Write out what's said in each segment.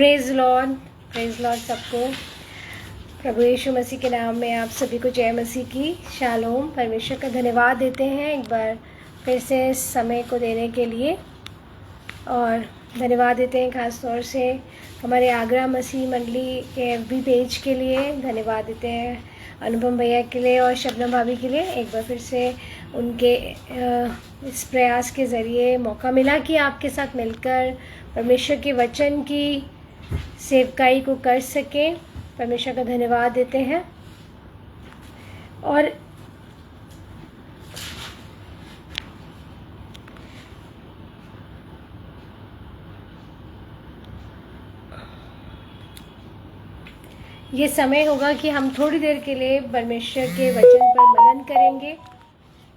Praise Lord सबको। प्रभु यीशु मसीह के नाम में आप सभी को जय मसीह की। शालोम। परमेश्वर का धन्यवाद देते हैं एक बार फिर से इस समय को देने के लिए, और धन्यवाद देते हैं ख़ास तौर से हमारे आगरा मसीह मंडली के FB पेज के लिए। धन्यवाद देते हैं अनुपम भैया के लिए और शबनम भाभी के लिए। एक बार फिर से उनके इस प्रयास के ज़रिए मौका मिला कि आपके साथ मिलकर परमेश्वर के वचन की सेवकाई को कर सकें। परमेश्वर का धन्यवाद देते हैं। और ये समय होगा कि हम थोड़ी देर के लिए परमेश्वर के वचन पर मनन करेंगे।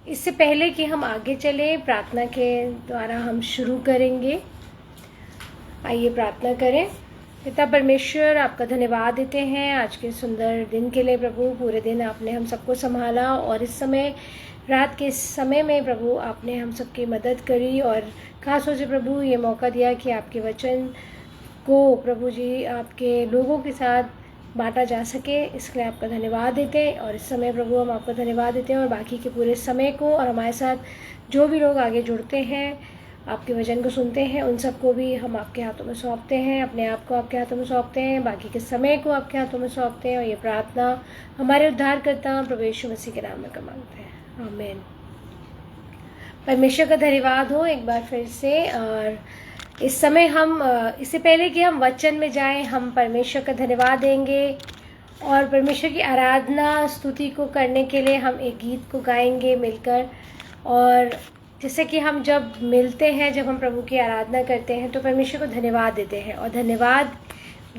इससे पहले कि हम आगे चलें, प्रार्थना के द्वारा हम शुरू करेंगे। आइए प्रार्थना करें। पिता परमेश्वर, आपका धन्यवाद देते हैं आज के सुंदर दिन के लिए। प्रभु, पूरे दिन आपने हम सबको संभाला और इस समय रात के समय में प्रभु आपने हम सबकी मदद करी, और खास तौर से प्रभु ये मौका दिया कि आपके वचन को प्रभु जी आपके लोगों के साथ बांटा जा सके। इसके लिए आपका धन्यवाद देते हैं। और इस समय प्रभु हम आपका धन्यवाद देते हैं, और बाकी के पूरे समय को, और हमारे साथ जो भी लोग आगे जुड़ते हैं, आपके वचन को सुनते हैं, उन सबको भी हम आपके हाथों में सौंपते हैं। अपने आप को आपके हाथों में सौंपते हैं, बाकी के समय को आपके हाथों में सौंपते हैं। और ये प्रार्थना हमारे उद्धारकर्ता प्रभु यीशु मसीह के नाम में मांगते हैं, आमीन। परमेश्वर का धन्यवाद हो एक बार फिर से। और इस समय हम इससे पहले कि हम वचन में जाएं, हम परमेश्वर का धन्यवाद देंगे और परमेश्वर की आराधना स्तुति को करने के लिए हम एक गीत को गाएंगे मिलकर। और जैसे कि हम जब मिलते हैं, जब हम प्रभु की आराधना करते हैं तो परमेश्वर को धन्यवाद देते हैं, और धन्यवाद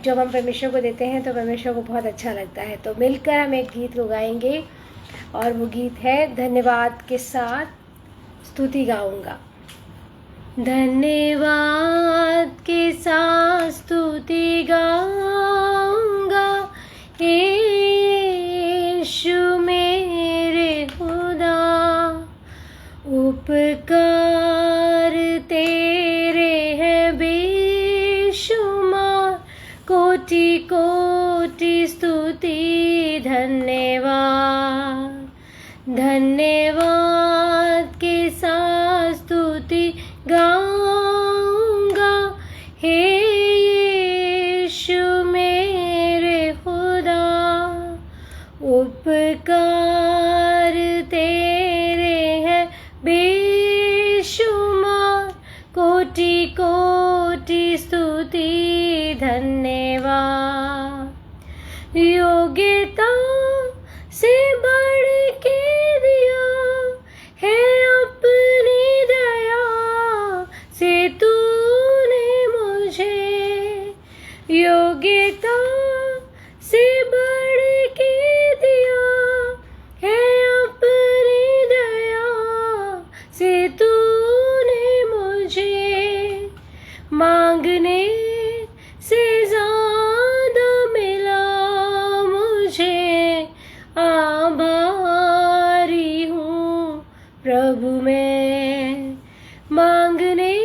जब हम परमेश्वर को देते हैं तो परमेश्वर को बहुत अच्छा लगता है। तो मिलकर हम एक गीत को गाएंगे, और वो गीत है धन्यवाद के साथ स्तुति गाऊंगा। धन्यवाद के साथ स्तुति गाऊंगा, यीशु मेरे खुदा, उपकार तेरे हैं बेशुमार, कोटि कोटि स्तुति धन्यवाद। धन्यवाद के साथ स्तुति गाऊंगा, हे यीशु मेरे खुदा, उपकार तेरे हैं बेशुमार, कोटि कोटि स्तुति धन्यवाद। योग्यता से बढ़ के दिया है अपनी दया से तूने मुझे, योग्यता से बढ़ के दिया है अपनी दया से तूने मुझे, मांगने से ज़्यादा मिला मुझे, आभारी हूँ प्रभु मैं। मांगने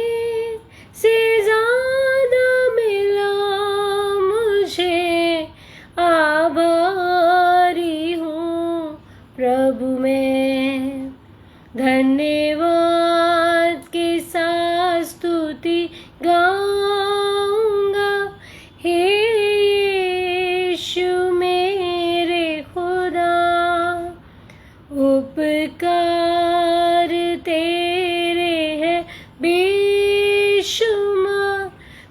से ज़्यादा मिला मुझे, आभारी हूँ प्रभु मैं। धन्यवाद के साथ स्तुति गाऊंगा, हे यीशु मेरे खुदा, उपकार तेरे हैं बेशुमार,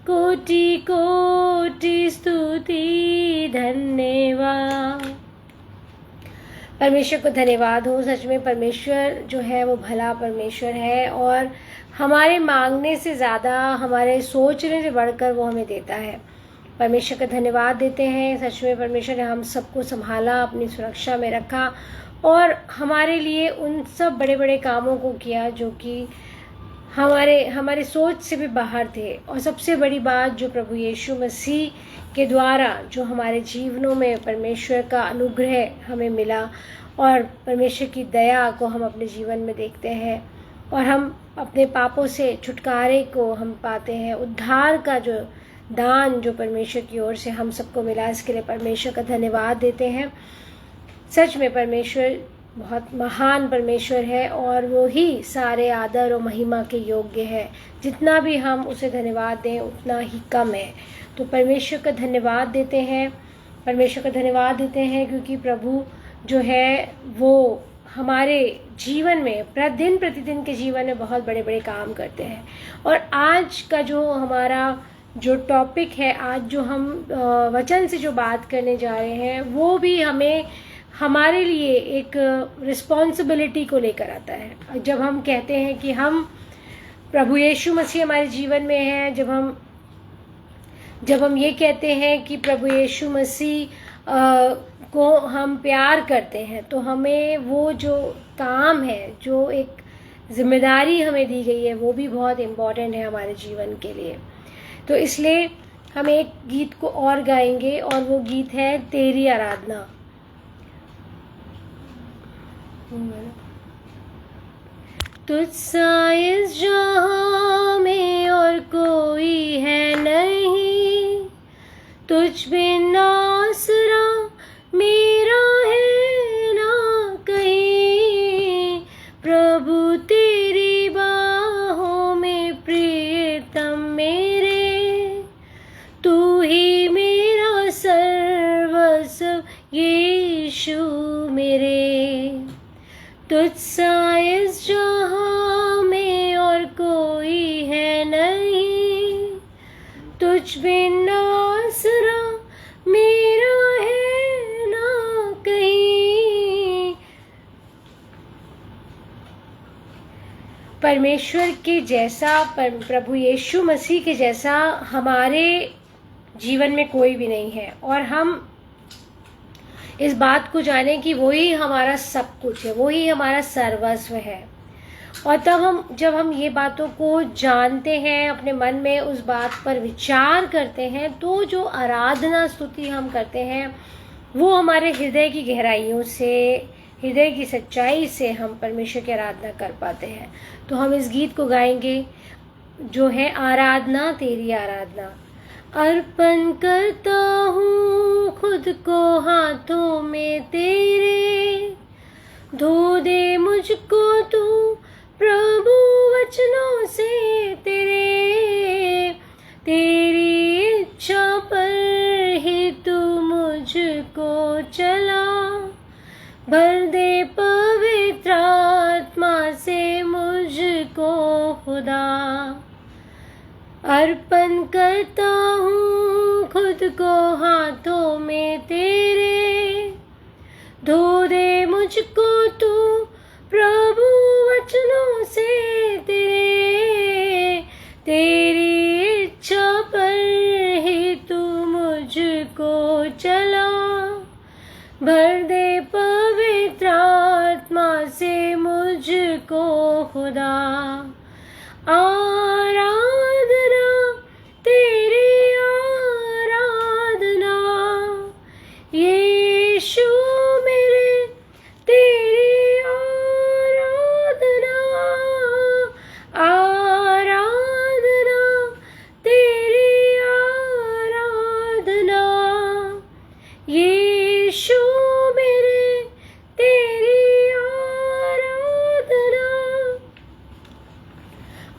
कोटि कोटि स्तुति धन्यवाद। परमेश्वर को धन्यवाद हो। सच में परमेश्वर जो है वो भला परमेश्वर है, और हमारे मांगने से ज़्यादा, हमारे सोचने से बढ़कर वो हमें देता है। परमेश्वर का धन्यवाद देते हैं। सच में परमेश्वर ने हम सबको संभाला, अपनी सुरक्षा में रखा, और हमारे लिए उन सब बड़े बड़े कामों को किया जो कि हमारे सोच से भी बाहर थे। और सबसे बड़ी बात, जो प्रभु यीशु मसीह के द्वारा जो हमारे जीवनों में परमेश्वर का अनुग्रह हमें मिला, और परमेश्वर की दया को हम अपने जीवन में देखते हैं, और हम अपने पापों से छुटकारे को हम पाते हैं, उद्धार का जो दान जो परमेश्वर की ओर से हम सबको मिला, इसके लिए परमेश्वर का धन्यवाद देते हैं। सच में परमेश्वर बहुत महान परमेश्वर है और वो ही सारे आदर और महिमा के योग्य है। जितना भी हम उसे धन्यवाद दें उतना ही कम है। तो परमेश्वर का धन्यवाद देते हैं, परमेश्वर का धन्यवाद देते हैं क्योंकि प्रभु जो है वो हमारे जीवन में दिन प्रतिदिन के जीवन में बहुत बड़े बड़े काम करते हैं। और आज का जो हमारा जो टॉपिक है, आज जो हम वचन से जो बात करने जा रहे हैं, वो भी हमें हमारे लिए एक रिस्पॉन्सिबिलिटी को लेकर आता है। जब हम कहते हैं कि हम प्रभु यीशु मसीह हमारे जीवन में है, जब हम ये कहते हैं कि प्रभु यीशु मसीह को हम प्यार करते हैं, तो हमें वो जो काम है, जो एक जिम्मेदारी हमें दी गई है, वो भी बहुत इम्पोर्टेंट है हमारे जीवन के लिए। तो इसलिए हम एक गीत को और गाएंगे और वो गीत है तेरी आराधना। तुझसा इस जहां में और कोई है नहीं, तुझ बिन आसरा मेरा है ना कहीं। प्रभु तेरी बाहों में प्रियतम मेरे, तू ही मेरा सर्वस्व यीशु मेरे। तुझसा इस जहां में और कोई है नहीं, तुझ बिन आसरा मेरा है ना कहीं। परमेश्वर के जैसा, प्रभु यीशु मसीह के जैसा हमारे जीवन में कोई भी नहीं है। और हम इस बात को जाने कि वही हमारा सब कुछ है, वही हमारा सर्वस्व है। और जब हम ये बातों को जानते हैं, अपने मन में उस बात पर विचार करते हैं, तो जो आराधना स्तुति हम करते हैं वो हमारे हृदय की गहराइयों से, हृदय की सच्चाई से हम परमेश्वर की आराधना कर पाते हैं। तो हम इस गीत को गाएंगे जो है आराधना तेरी आराधना। अर्पण करता हूँ खुद को हाथों में तेरे, धो दे मुझको तू प्रभु वचनों से तेरे। तेरी इच्छा पर ही तू मुझको चला, भर दे पवित्र आत्मा से मुझको खुदा। अर्पण करता हूँ खुद को हाथों में तेरे, धो दे मुझको तू प्रभु वचनों से तेरे। तेरी इच्छा पर ही तू मुझको चला, भर दे पवित्र आत्मा से मुझको खुदा। आराधना तेरी आराधना यीशु मेरे, तेरी आराधना। आराधना तेरी आराधना यीशु मेरे, तेरी आराधना।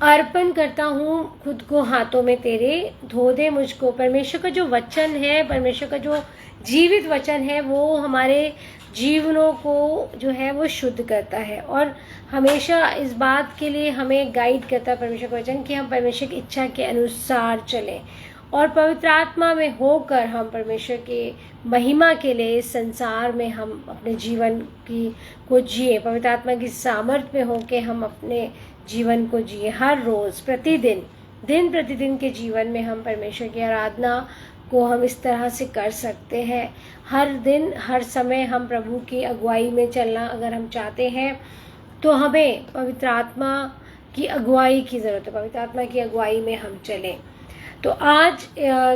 अर्पण करता हूँ खुद को हाथों में तेरे, धो दे मुझको। परमेश्वर का जो वचन है, परमेश्वर का जो जीवित वचन है, वो हमारे जीवनों को जो है वो शुद्ध करता है और हमेशा इस बात के लिए हमें गाइड करता है परमेश्वर का वचन कि हम परमेश्वर की इच्छा के अनुसार चलें और पवित्र आत्मा में होकर हम परमेश्वर के महिमा के लिए इस संसार में हम अपने जीवन को जिए। पवित्र आत्मा की सामर्थ्य में होकर हम अपने जीवन को जिए। हर रोज़ प्रतिदिन, दिन प्रतिदिन के जीवन में हम परमेश्वर की आराधना को हम इस तरह से कर सकते हैं। हर दिन हर समय हम प्रभु की अगुवाई में चलना अगर हम चाहते हैं तो हमें पवित्र आत्मा की अगुवाई की ज़रूरत है। पवित्र आत्मा की अगुवाई में हम चलें। तो आज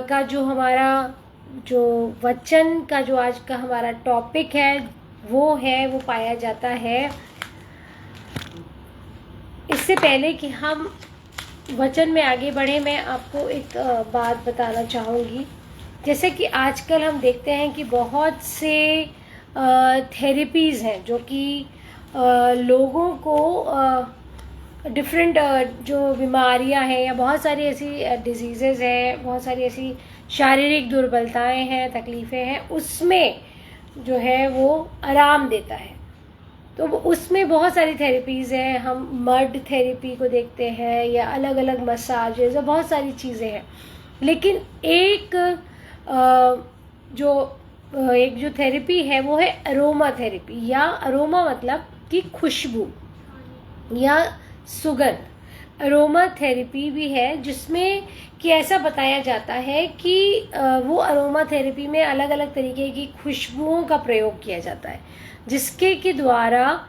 का जो हमारा जो वचन का जो आज का हमारा टॉपिक है वो पाया जाता है। इससे पहले कि हम वचन में आगे बढ़े, मैं आपको एक बात बताना चाहूँगी। जैसे कि आजकल हम देखते हैं कि बहुत से थेरेपीज़ हैं जो कि लोगों को डिफरेंट जो बीमारियां हैं या बहुत सारी ऐसी डिजीज़ेज़ हैं, बहुत सारी ऐसी शारीरिक दुर्बलताएं हैं, तकलीफ़ें हैं, उसमें जो है वो आराम देता है। तो उसमें बहुत सारी थेरेपीज़ हैं। हम मड थेरेपी को देखते हैं या अलग अलग मसाजेज और बहुत सारी चीज़ें हैं। लेकिन एक जो थेरेपी है वो है अरोमा थेरेपी, या अरोमा मतलब कि खुशबू या सुगंध। अरोमा थेरेपी भी है जिसमें कि ऐसा बताया जाता है कि वो अरोमा थेरेपी में अलग अलग तरीके की खुशबुओं का प्रयोग किया जाता है, जिसके के द्वारा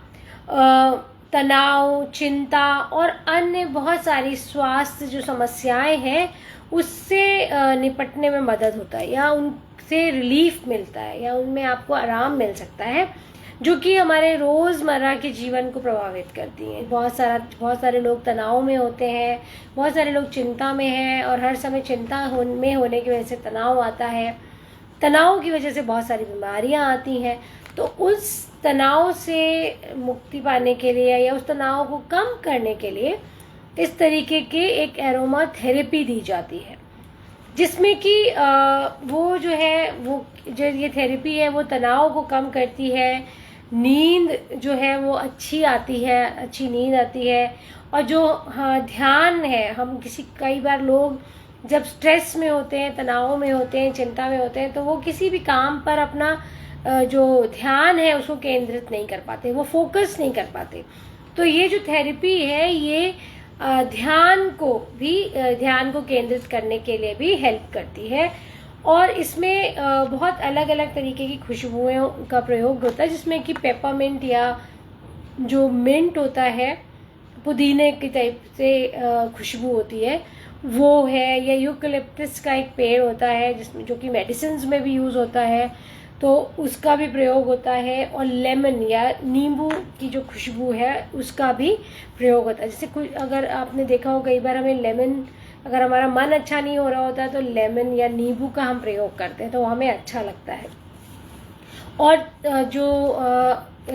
तनाव, चिंता और अन्य बहुत सारी स्वास्थ्य जो समस्याएं हैं उससे निपटने में मदद होता है, या उनसे रिलीफ मिलता है, या उनमें आपको आराम मिल सकता है, जो कि हमारे रोज़मर्रा के जीवन को प्रभावित करती हैं। बहुत सारे लोग तनाव में होते हैं, बहुत सारे लोग चिंता में हैं, और हर समय चिंता में होने की वजह से तनाव आता है। तनाव की वजह से बहुत सारी बीमारियां आती हैं। तो उस तनाव से मुक्ति पाने के लिए या उस तनाव को कम करने के लिए इस तरीके के एक एरोमा थेरेपी दी जाती है, जिसमें कि वो जो है वो जो ये थेरेपी है वो तनाव को कम करती है, नींद जो है वो अच्छी आती है, अच्छी नींद आती है, और जो ध्यान है, हम कई बार लोग जब स्ट्रेस में होते हैं, तनाव में होते हैं, चिंता में होते हैं, तो वो किसी भी काम पर अपना जो ध्यान है उसको केंद्रित नहीं कर पाते, वो फोकस नहीं कर पाते। तो ये जो थेरेपी है ये ध्यान को केंद्रित करने के लिए भी हेल्प करती है। और इसमें बहुत अलग अलग तरीके की खुशबुओं का प्रयोग होता है, जिसमें कि पेपरमिंट या जो मिंट होता है, पुदीने की टाइप से खुशबू होती है वो है, या यूकलिप्टस का एक पेड़ होता है जिसमें जो कि मेडिसिन्स में भी यूज़ होता है, तो उसका भी प्रयोग होता है। और लेमन या नींबू की जो खुशबू है उसका भी प्रयोग होता है। जैसे कुछ अगर आपने देखा हो, कई बार हमें लेमन, अगर हमारा मन अच्छा नहीं हो रहा होता है तो लेमन या नींबू का हम प्रयोग करते हैं, तो हमें अच्छा लगता है। और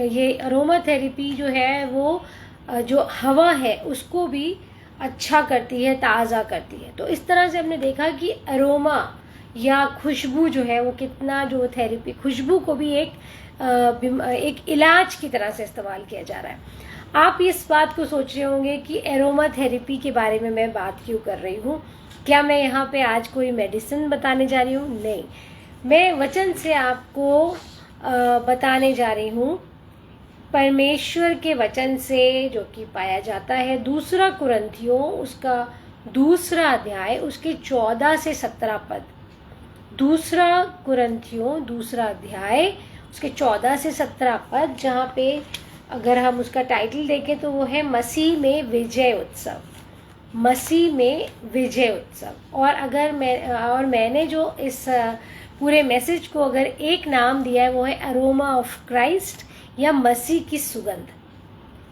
ये अरोमा थेरेपी जो है वो जो हवा है उसको भी अच्छा करती है, ताज़ा करती है। तो इस तरह से हमने देखा कि अरोमा या खुशबू जो है वो कितना, जो थेरेपी खुशबू को भी एक इलाज की तरह से इस्तेमाल किया जा रहा है। आप इस बात को सोच रहे होंगे कि एरोमा थेरेपी के बारे में मैं बात क्यों कर रही हूँ, क्या मैं यहाँ पे आज कोई मेडिसिन बताने जा रही हूँ? नहीं, मैं वचन से आपको बताने जा रही हूँ, परमेश्वर के वचन से, जो कि पाया जाता है 2 कुरिन्थियों उसका 2 अध्याय उसके 14 से 17 पद। 2 कुरिन्थियों 2 अध्याय उसके 14 से 17 पद, जहाँ पे अगर हम उसका टाइटल देखें तो वो है मसीह में विजय उत्सव। मसीह में विजय उत्सव। और मैंने जो इस पूरे मैसेज को अगर एक नाम दिया है वो है अरोमा ऑफ क्राइस्ट या मसीह की सुगंध।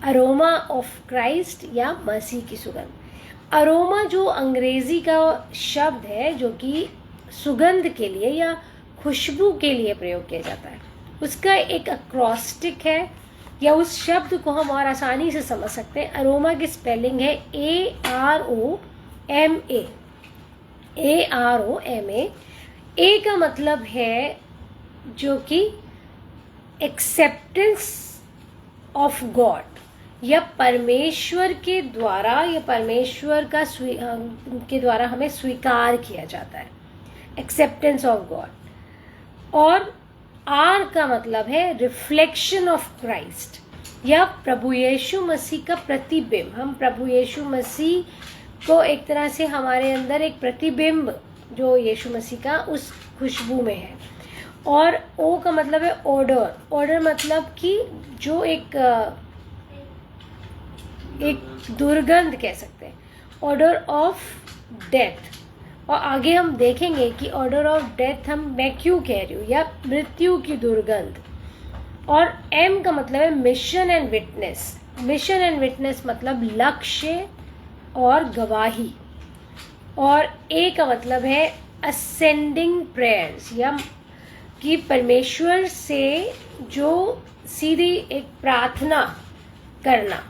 अरोमा ऑफ क्राइस्ट या मसीह की सुगंध। अरोमा जो अंग्रेजी का शब्द है जो कि सुगंध के लिए या खुशबू के लिए प्रयोग किया जाता है, उसका एक अक्रॉस्टिक है, या उस शब्द को हम और आसानी से समझ सकते हैं। अरोमा की स्पेलिंग है AROMA। AROMA। ए का मतलब है जो कि एक्सेप्टेंस ऑफ गॉड, या परमेश्वर के द्वारा, या परमेश्वर का के द्वारा हमें स्वीकार किया जाता है, एक्सेप्टेंस ऑफ गॉड। और आर का मतलब है रिफ्लेक्शन ऑफ क्राइस्ट, या प्रभु यीशु मसीह का प्रतिबिंब। हम प्रभु यीशु मसीह को एक तरह से हमारे अंदर एक प्रतिबिंब जो यीशु मसीह का उस खुशबू में है। और ओ का मतलब है ऑर्डर। ऑर्डर मतलब कि जो एक दुर्गंध कह सकते हैं, ऑर्डर ऑफ डेथ। और आगे हम देखेंगे कि ऑर्डर ऑफ डेथ मैं क्यों कह रही हूँ, या मृत्यु की दुर्गंध। और एम का मतलब है mission and witness. Mission and witness मतलब लक्ष्य और गवाही। और ए का मतलब है असेंडिंग प्रेयर्स, या कि परमेश्वर से जो सीधी एक प्रार्थना करना।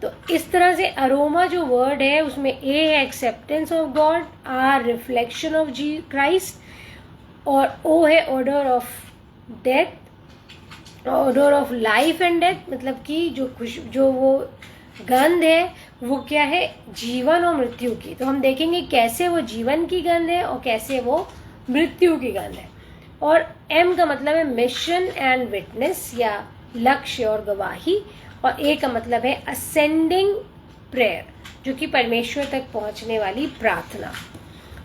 तो इस तरह से अरोमा जो वर्ड है उसमें ए है acceptance of God, R reflection of G Christ, और ओ है order of death, order of life and death, मतलब कि जो वो गंध है वो क्या है, जीवन और मृत्यु की। तो हम देखेंगे कैसे वो जीवन की गंध है और कैसे वो मृत्यु की गंध है। और एम का मतलब है मिशन एंड विटनेस, या लक्ष्य और गवाही। और ए का मतलब है असेंडिंग प्रेयर, जो कि परमेश्वर तक पहुंचने वाली प्रार्थना।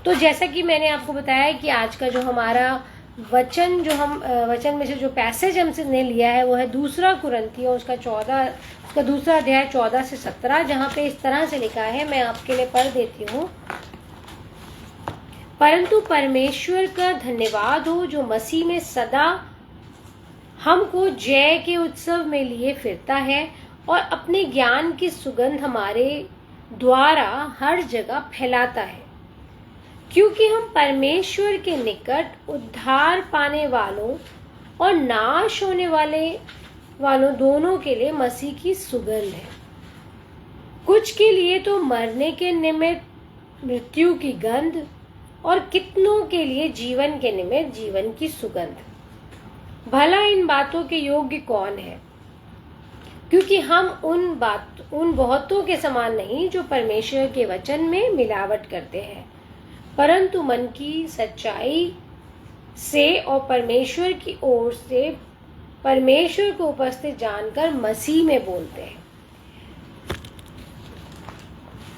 तो जैसा कि मैंने आपको बताया कि आज का जो हमारा वचन, जो हम वचन में से जो पैसेज हमने लिया है वो है 2 कुरिन्थियों उसका दूसरा अध्याय 14 से 17, जहाँ पे इस तरह से लिखा है, मैं आपके लिए पढ़ देती हूँ। परंतु परमेश्वर का धन्यवाद हो जो मसीह में सदा हमको जय के उत्सव में लिए फिरता है और अपने ज्ञान की सुगंध हमारे द्वारा हर जगह फैलाता है, क्योंकि हम परमेश्वर के निकट उद्धार पाने वालों और नाश होने वालों दोनों के लिए मसीह की सुगंध है। कुछ के लिए तो मरने के निमित्त मृत्यु की गंध, और कितनों के लिए जीवन के निमित्त जीवन की सुगंध। भला इन बातों के योग्य कौन है? क्योंकि हम उन बहुतों के समान नहीं जो परमेश्वर के वचन में मिलावट करते हैं, परंतु मन की सच्चाई से और परमेश्वर की ओर से परमेश्वर को उपस्थित जानकर मसीह में बोलते हैं।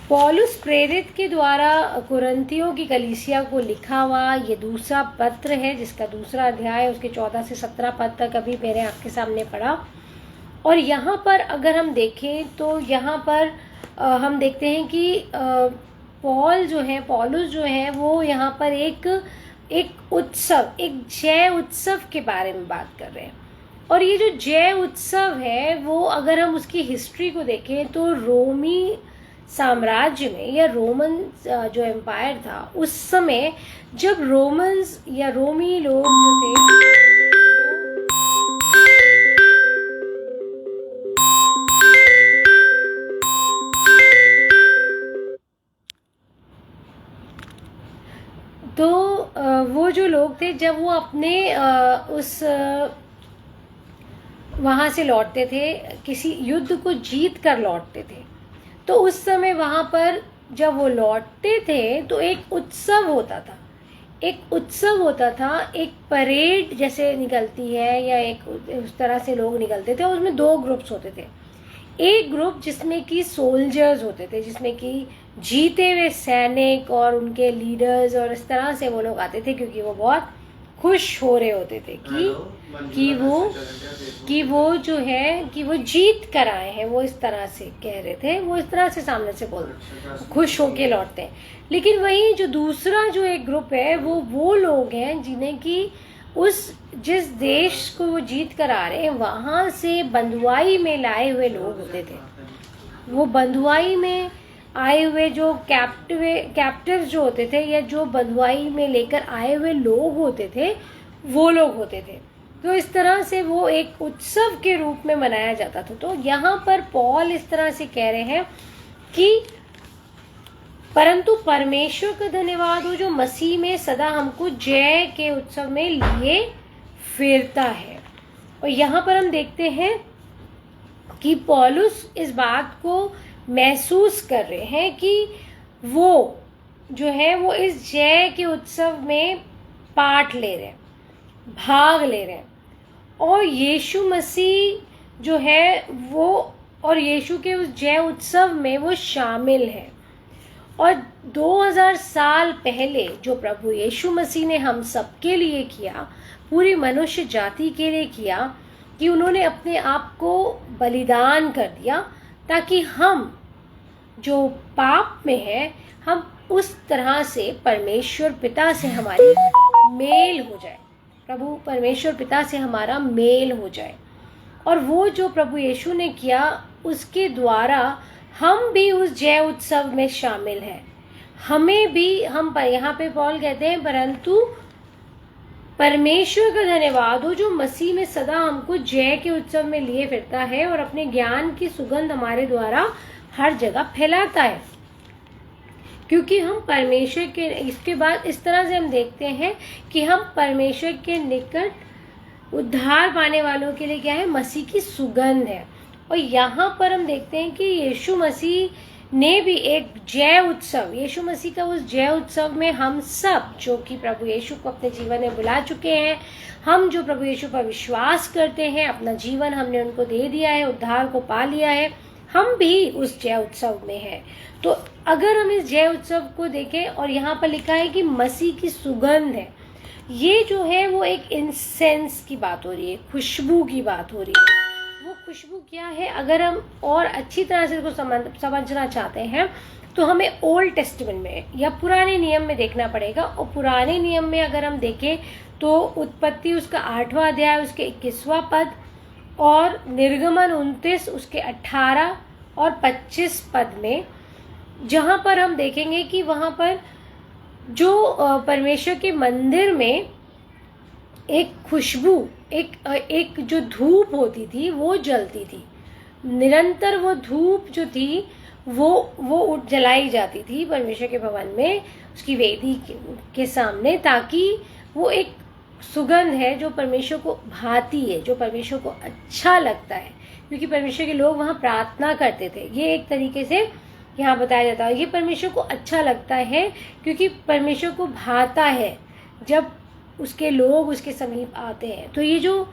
पौलुस प्रेरित के द्वारा कुरिन्थियों की कलीसिया को लिखा हुआ ये दूसरा पत्र है, जिसका दूसरा अध्याय उसके 14 से 17 पद तक अभी मेरे आपके सामने पढ़ा। और यहाँ पर अगर हम देखें तो यहाँ पर हम देखते हैं कि पौलुस जो है वो यहाँ पर एक उत्सव, एक जय उत्सव के बारे में बात कर रहे हैं। और ये जो जय उत्सव है वो अगर हम उसकी हिस्ट्री को देखें तो रोमी साम्राज्य में, या रोमन जो एम्पायर था उस समय, जब रोमन्स या रोमी लोग जो थे तो वो जो लोग थे जब वो अपने उस वहाँ से लौटते थे, किसी युद्ध को जीत कर लौटते थे, तो उस समय वहाँ पर जब वो लौटते थे तो एक उत्सव होता था। एक परेड जैसे निकलती है, या एक उस तरह से लोग निकलते थे। उसमें 2 ग्रुप्स होते थे। एक ग्रुप जिसमें कि सोल्जर्स होते थे, जिसमें कि जीते हुए सैनिक और उनके लीडर्स, और इस तरह से वो लोग आते थे क्योंकि वो बहुत खुश हो रहे होते थे कि वो जो है कि वो जीत कर आए हैं। वो इस तरह से कह रहे थे, वो इस तरह से सामने से बोलते, खुश होके लौटते हैं। लेकिन वही जो दूसरा जो एक ग्रुप है वो लोग हैं जिन्हें कि जिस देश को वो जीत कर आ रहे हैं वहां से बंधुआई में लाए हुए लोग होते थे। वो बंधुआई में आए हुए जो कैप्टिव जो होते थे, या जो बंधुआई में लेकर आए हुए लोग होते थे, वो लोग होते थे। तो इस तरह से वो एक उत्सव के रूप में मनाया जाता था। तो यहाँ पर पौल इस तरह से कह रहे हैं कि परंतु परमेश्वर का धन्यवाद हो जो मसीह में सदा हमको जय के उत्सव में लिए फिरता है। और यहाँ पर हम देखते हैं कि पौलुस इस बात को महसूस कर रहे हैं कि वो जो है वो इस जय के उत्सव में पार्ट ले रहे हैं, भाग ले रहे हैं, और यीशु मसीह जो है वो, और यीशु के उस जय उत्सव में वो शामिल है। और 2000 साल पहले जो प्रभु यीशु मसीह ने हम सबके लिए किया, पूरी मनुष्य जाति के लिए किया, कि उन्होंने अपने आप को बलिदान कर दिया ताकि हम जो पाप में हैं हम उस तरह से परमेश्वर पिता से हमारी मेल हो जाए, प्रभु परमेश्वर पिता से हमारा मेल हो जाए। और वो जो प्रभु यीशु ने किया उसके द्वारा हम भी उस जय उत्सव में शामिल हैं। हमें भी हम यहाँ पे पॉल कहते हैं, परंतु परमेश्वर का धन्यवाद हो जो मसीह में सदा हमको जय के उत्सव में लिए फिरता है और अपने ज्ञान की सुगंध हमारे द्वारा हर जगह फैलाता है, क्योंकि हम परमेश्वर के, इसके बाद इस तरह से हम देखते हैं कि हम परमेश्वर के निकट उद्धार पाने वालों के लिए क्या है, मसीह की सुगंध है। और यहाँ पर हम देखते हैं कि यीशु मसीह ने भी एक जय उत्सव, यीशु मसीह का उस जय उत्सव में हम सब जो कि प्रभु यीशु को अपने जीवन में बुला चुके हैं, हम जो प्रभु यीशु पर विश्वास करते हैं, अपना जीवन हमने उनको दे दिया है, उद्धार को पा लिया है, हम भी उस जय उत्सव में हैं। तो अगर हम इस जय उत्सव को देखें, और यहाँ पर लिखा है कि मसीह की सुगंध है, ये जो है वो एक इंसेंस की बात हो रही है, खुशबू की बात हो रही है। वो खुशबू क्या है, अगर हम और अच्छी तरह से इसको समझना चाहते हैं तो हमें ओल्ड टेस्टामेंट में या पुराने नियम में देखना पड़ेगा। और पुराने नियम में अगर हम देखें तो उत्पत्ति उसका 8वां अध्याय उसके 21वां पद और निर्गमन 29 उसके 18 और 25 पद में, जहाँ पर हम देखेंगे कि वहाँ पर जो परमेश्वर के मंदिर में एक खुशबू, एक जो धूप होती थी वो जलती थी, निरंतर वो धूप जो थी वो जलाई जाती थी परमेश्वर के भवन में, उसकी वेदी के सामने, ताकि वो एक सुगंध है जो परमेश्वर को भाती है, जो परमेश्वर को अच्छा लगता है, क्योंकि परमेश्वर के लोग वहाँ प्रार्थना करते थे। ये एक तरीके से यहाँ बताया जाता है, ये परमेश्वर को अच्छा लगता है क्योंकि परमेश्वर को भाता है जब उसके लोग उसके समीप आते हैं। तो ये जो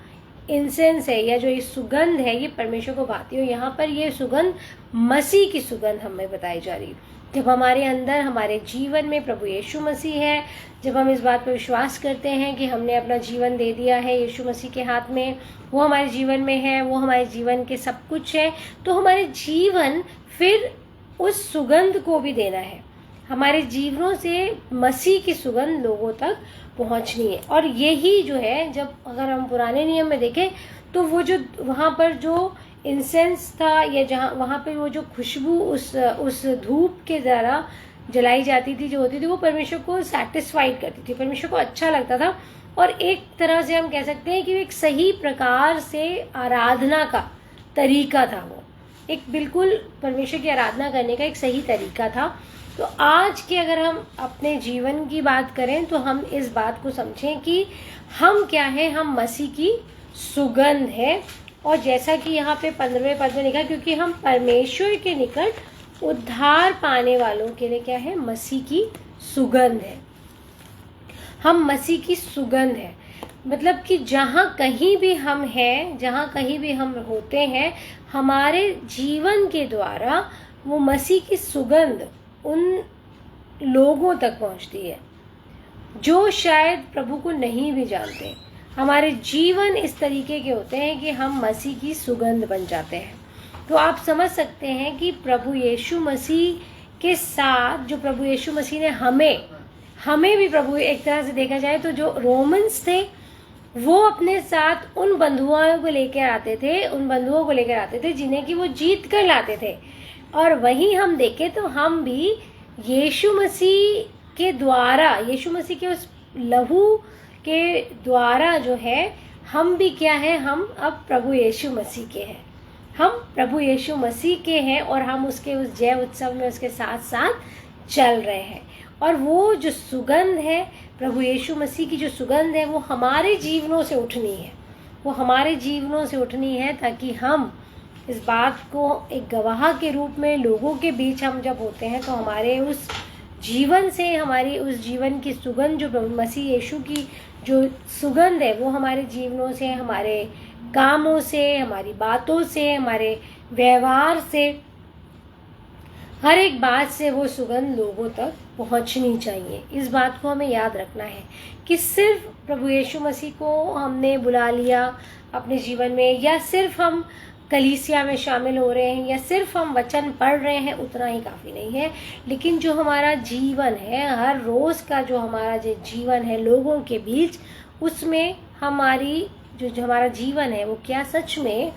इंसेंस है या जो ये सुगंध है ये परमेश्वर को भाती है। यहाँ पर ये सुगंध मसीह की सुगंध हमें बताई जा रही है। जब हमारे अंदर, हमारे जीवन में प्रभु यीशु मसीह है, जब हम इस बात पर विश्वास करते हैं कि हमने अपना जीवन दे दिया है यीशु मसीह के हाथ में, वो हमारे जीवन में है, वो हमारे जीवन के सब कुछ है, तो हमारे जीवन फिर उस सुगंध को भी देना है। हमारे जीवनों से मसीह की सुगंध लोगों तक पहुंचनी है। और यही जो है, जब अगर हम पुराने नियम में देखें तो वो जो वहाँ पर जो इंसेंस था या जहाँ वहाँ पे वो जो खुशबू उस धूप के द्वारा जलाई जाती थी, जो होती थी, वो परमेश्वर को सेटिस्फाइड करती थी, परमेश्वर को अच्छा लगता था। और एक तरह से हम कह सकते हैं कि एक सही प्रकार से आराधना का तरीका था, वो एक बिल्कुल परमेश्वर की आराधना करने का एक सही तरीका था। तो आज के अगर हम अपने जीवन की बात करें तो हम इस बात को समझें कि हम क्या है, हम मसीह की सुगंध है। और जैसा कि यहाँ पे 15वें पद में लिखा, क्योंकि हम परमेश्वर के निकट उद्धार पाने वालों के लिए क्या है, मसीह की सुगंध है। हम मसीह की सुगंध है, मतलब कि जहाँ कहीं भी हम हैं, जहाँ कहीं भी हम होते हैं, हमारे जीवन के द्वारा वो मसीह की सुगंध उन लोगों तक पहुँचती है जो शायद प्रभु को नहीं भी जानते। हमारे जीवन इस तरीके के होते हैं कि हम मसीह की सुगंध बन जाते हैं। तो आप समझ सकते हैं कि प्रभु यीशु मसीह के साथ, जो प्रभु यीशु मसीह ने हमें भी, प्रभु एक तरह से देखा जाए तो जो रोमन्स थे वो अपने साथ उन बंधुओं को लेकर आते थे जिन्हें कि वो जीत कर लाते थे। और वहीं हम देखें तो हम भी यीशु मसीह के द्वारा, यीशु मसीह के उस लहू के द्वारा जो है, हम भी क्या है, हम अब प्रभु यीशु मसीह के हैं, हम प्रभु यीशु मसीह के हैं और हम उसके उस जय उत्सव में उसके साथ साथ चल रहे हैं। और वो जो सुगंध है, प्रभु यीशु मसीह की जो सुगंध है, वो हमारे जीवनों से उठनी है, वो हमारे जीवनों से उठनी है, ताकि हम इस बात को एक गवाह के रूप में लोगों के बीच हम जब होते हैं तो हमारे उस जीवन से, हमारी उस जीवन की सुगंध, जो प्रभु मसीह यीशु की जो सुगंध है, वो हमारे जीवनों से, हमारे कामों से, हमारी बातों से, हमारे व्यवहार से, हर एक बात से वो सुगंध लोगों तक पहुंचनी चाहिए। इस बात को हमें याद रखना है कि सिर्फ प्रभु यीशु मसीह को हमने बुला लिया अपने जीवन में, या सिर्फ हम कलीसिया में शामिल हो रहे हैं, या सिर्फ हम वचन पढ़ रहे हैं, उतना ही काफ़ी नहीं है। लेकिन जो हमारा जीवन है, हर रोज़ का जो हमारा जो जीवन है लोगों के बीच, उसमें हमारी जो हमारा जीवन है वो क्या सच में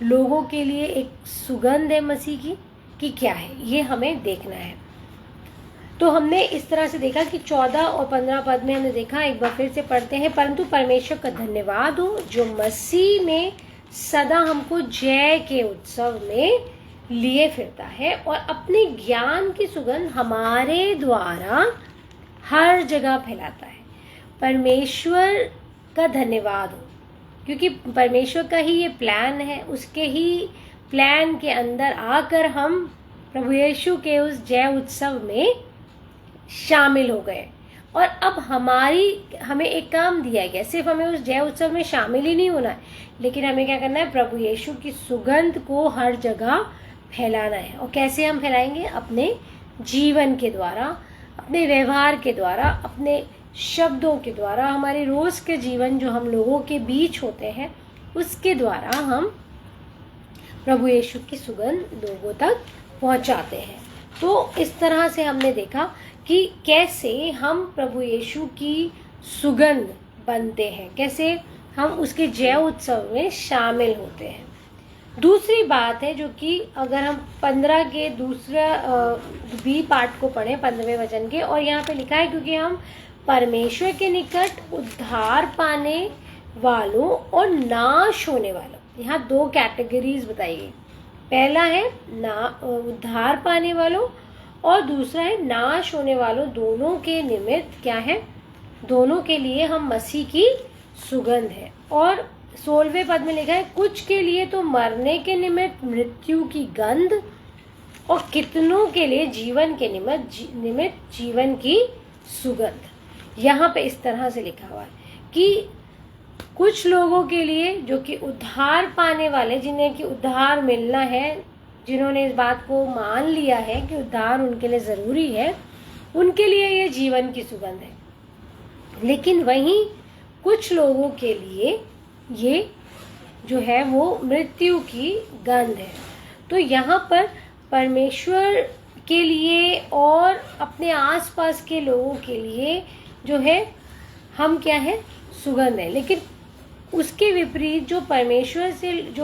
लोगों के लिए एक सुगंध है मसीह की, कि क्या है, ये हमें देखना है। तो हमने इस तरह से देखा कि 14 और 15 पद में हमने देखा, एक बार फिर से पढ़ते हैं। परंतु परमेश्वर का धन्यवाद हो जो मसीह में सदा हमको जय के उत्सव में लिए फिरता है और अपने ज्ञान की सुगंध हमारे द्वारा हर जगह फैलाता है। परमेश्वर का धन्यवाद हो, क्योंकि परमेश्वर का ही ये प्लान है, उसके ही प्लान के अंदर आकर हम प्रभु यीशु के उस जय उत्सव में शामिल हो गए। और अब हमें एक काम दिया गया, सिर्फ हमें उस जय उत्सव में शामिल ही नहीं होना है, लेकिन हमें क्या करना है, प्रभु यीशु की सुगंध को हर जगह फैलाना है। और कैसे हम फैलाएंगे? अपने जीवन के द्वारा, अपने व्यवहार के द्वारा, अपने शब्दों के द्वारा, हमारे रोज के जीवन जो हम लोगों के बीच होते हैं उसके द्वारा हम प्रभु यीशु की सुगंध लोगों तक पहुंचाते हैं। तो इस तरह से हमने देखा कि कैसे हम प्रभु यीशु की सुगंध बनते हैं, कैसे हम उसके जय उत्सव में शामिल होते हैं। दूसरी बात है जो कि अगर हम 15 के दूसरा बी पार्ट को पढ़ें, 15वें वचन के, और यहाँ पे लिखा है क्योंकि हम परमेश्वर के निकट उद्धार पाने वालों और नाश होने वालों, यहाँ दो कैटेगरीज बताई गई। पहला है उद्धार पाने वालों और दूसरा है नाश होने वालों। दोनों के निमित्त क्या है? दोनों के लिए हम मसीह की सुगंध है। और 16वें पद में लिखा है, कुछ के लिए तो मरने के निमित्त मृत्यु की गंध और कितनों के लिए जीवन के निमित्त जीवन की सुगंध। यहाँ पे इस तरह से लिखा हुआ है कि कुछ लोगों के लिए जो कि उद्धार पाने वाले, जिन्हें कि उद्धार मिलना है, जिन्होंने इस बात को मान लिया है कि उद्धार उनके लिए ज़रूरी है, उनके लिए ये जीवन की सुगंध है। लेकिन वहीं कुछ लोगों के लिए ये जो है वो मृत्यु की गंध है। तो यहाँ पर परमेश्वर के लिए और अपने आसपास के लोगों के लिए जो है हम क्या है? सुगंध है। लेकिन उसके विपरीत जो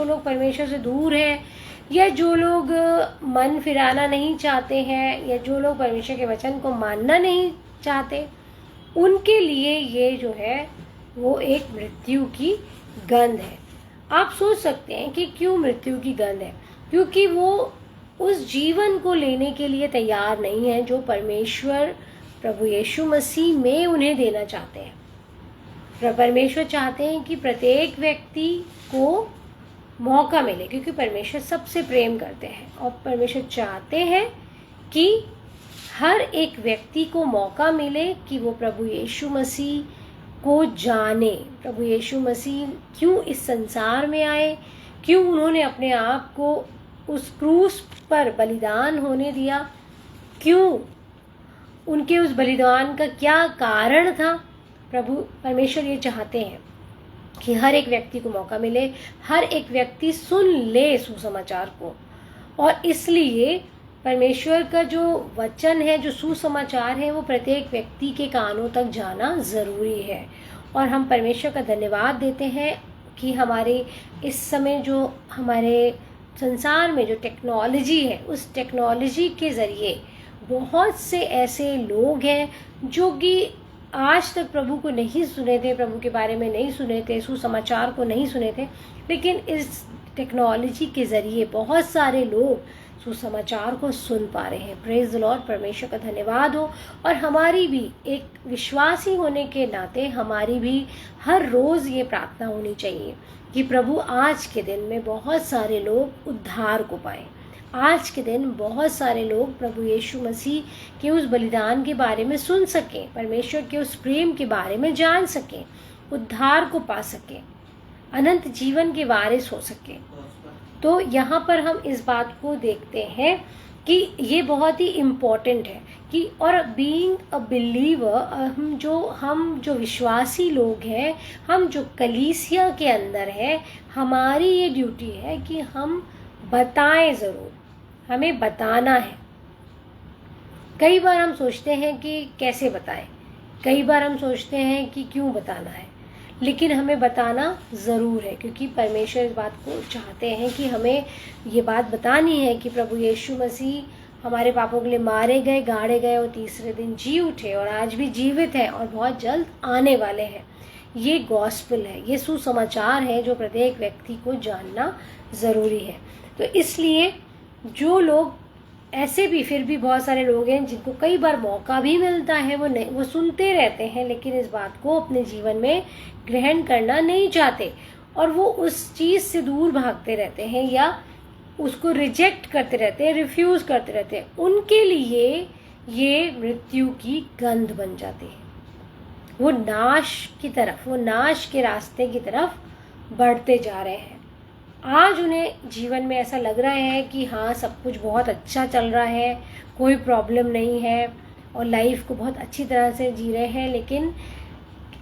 लोग परमेश्वर से दूर हैं, या जो लोग मन फिराना नहीं चाहते हैं, या जो लोग परमेश्वर के वचन को मानना नहीं चाहते, उनके लिए ये जो है वो एक मृत्यु की गंध है। आप सोच सकते हैं कि क्यों मृत्यु की गंध है? क्योंकि वो उस जीवन को लेने के लिए तैयार नहीं है जो परमेश्वर प्रभु यीशु मसीह में उन्हें देना चाहते हैं। परमेश्वर चाहते हैं कि प्रत्येक व्यक्ति को मौका मिले, क्योंकि परमेश्वर सबसे प्रेम करते हैं और परमेश्वर चाहते हैं कि हर एक व्यक्ति को मौका मिले कि वो प्रभु यीशु मसीह को जाने। प्रभु यीशु मसीह क्यों इस संसार में आए, क्यों उन्होंने अपने आप को उस क्रूस पर बलिदान होने दिया, क्यों उनके उस बलिदान का क्या कारण था। प्रभु परमेश्वर ये चाहते हैं कि हर एक व्यक्ति को मौका मिले, हर एक व्यक्ति सुन ले सुसमाचार को। और इसलिए परमेश्वर का जो वचन है, जो सुसमाचार है, वो प्रत्येक व्यक्ति के कानों तक जाना ज़रूरी है। और हम परमेश्वर का धन्यवाद देते हैं कि हमारे इस समय जो हमारे संसार में जो टेक्नोलॉजी है, उस टेक्नोलॉजी के ज़रिए बहुत से ऐसे लोग हैं जो कि आज तक प्रभु को नहीं सुने थे, प्रभु के बारे में नहीं सुने थे, सुसमाचार को नहीं सुने थे, लेकिन इस टेक्नोलॉजी के ज़रिए बहुत सारे लोग सुसमाचार को सुन पा रहे हैं। प्रेज द लॉर्ड, परमेश्वर का धन्यवाद हो। और हमारी भी एक विश्वासी होने के नाते हमारी भी हर रोज़ ये प्रार्थना होनी चाहिए कि प्रभु आज के दिन में बहुत सारे लोग उद्धार को पाएं। आज के दिन बहुत सारे लोग प्रभु यीशु मसीह के उस बलिदान के बारे में सुन सकें, परमेश्वर के उस प्रेम के बारे में जान सकें, उद्धार को पा सकें, अनंत जीवन के वारिस हो सकें। तो यहाँ पर हम इस बात को देखते हैं कि ये बहुत ही इम्पोर्टेंट है कि और बीइंग अ बिलीवर, हम जो विश्वासी लोग हैं, हम जो कलीसिया के अंदर है, हमारी ये ड्यूटी है कि हम बताएं ज़रूर, हमें बताना है। कई बार हम सोचते हैं कि कैसे बताएं, कई बार हम सोचते हैं कि क्यों बताना है, लेकिन हमें बताना ज़रूर है, क्योंकि परमेश्वर इस बात को चाहते हैं कि हमें ये बात बतानी है कि प्रभु यीशु मसीह हमारे पापों के लिए मारे गए, गाड़े गए और तीसरे दिन जी उठे और आज भी जीवित हैं और बहुत जल्द आने वाले हैं। ये गॉस्पेल है, ये सुसमाचार है जो प्रत्येक व्यक्ति को जानना ज़रूरी है। तो इसलिए जो लोग ऐसे भी, फिर भी बहुत सारे लोग हैं जिनको कई बार मौका भी मिलता है, वो सुनते रहते हैं लेकिन इस बात को अपने जीवन में ग्रहण करना नहीं चाहते और वो उस चीज़ से दूर भागते रहते हैं या उसको रिजेक्ट करते रहते हैं, रिफ्यूज़ करते रहते हैं। उनके लिए ये मृत्यु की गंध बन जाती है। वो नाश की तरफ, वो नाश के रास्ते की तरफ बढ़ते जा रहे हैं। आज उन्हें जीवन में ऐसा लग रहा है कि हाँ, सब कुछ बहुत अच्छा चल रहा है, कोई प्रॉब्लम नहीं है और लाइफ को बहुत अच्छी तरह से जी रहे हैं, लेकिन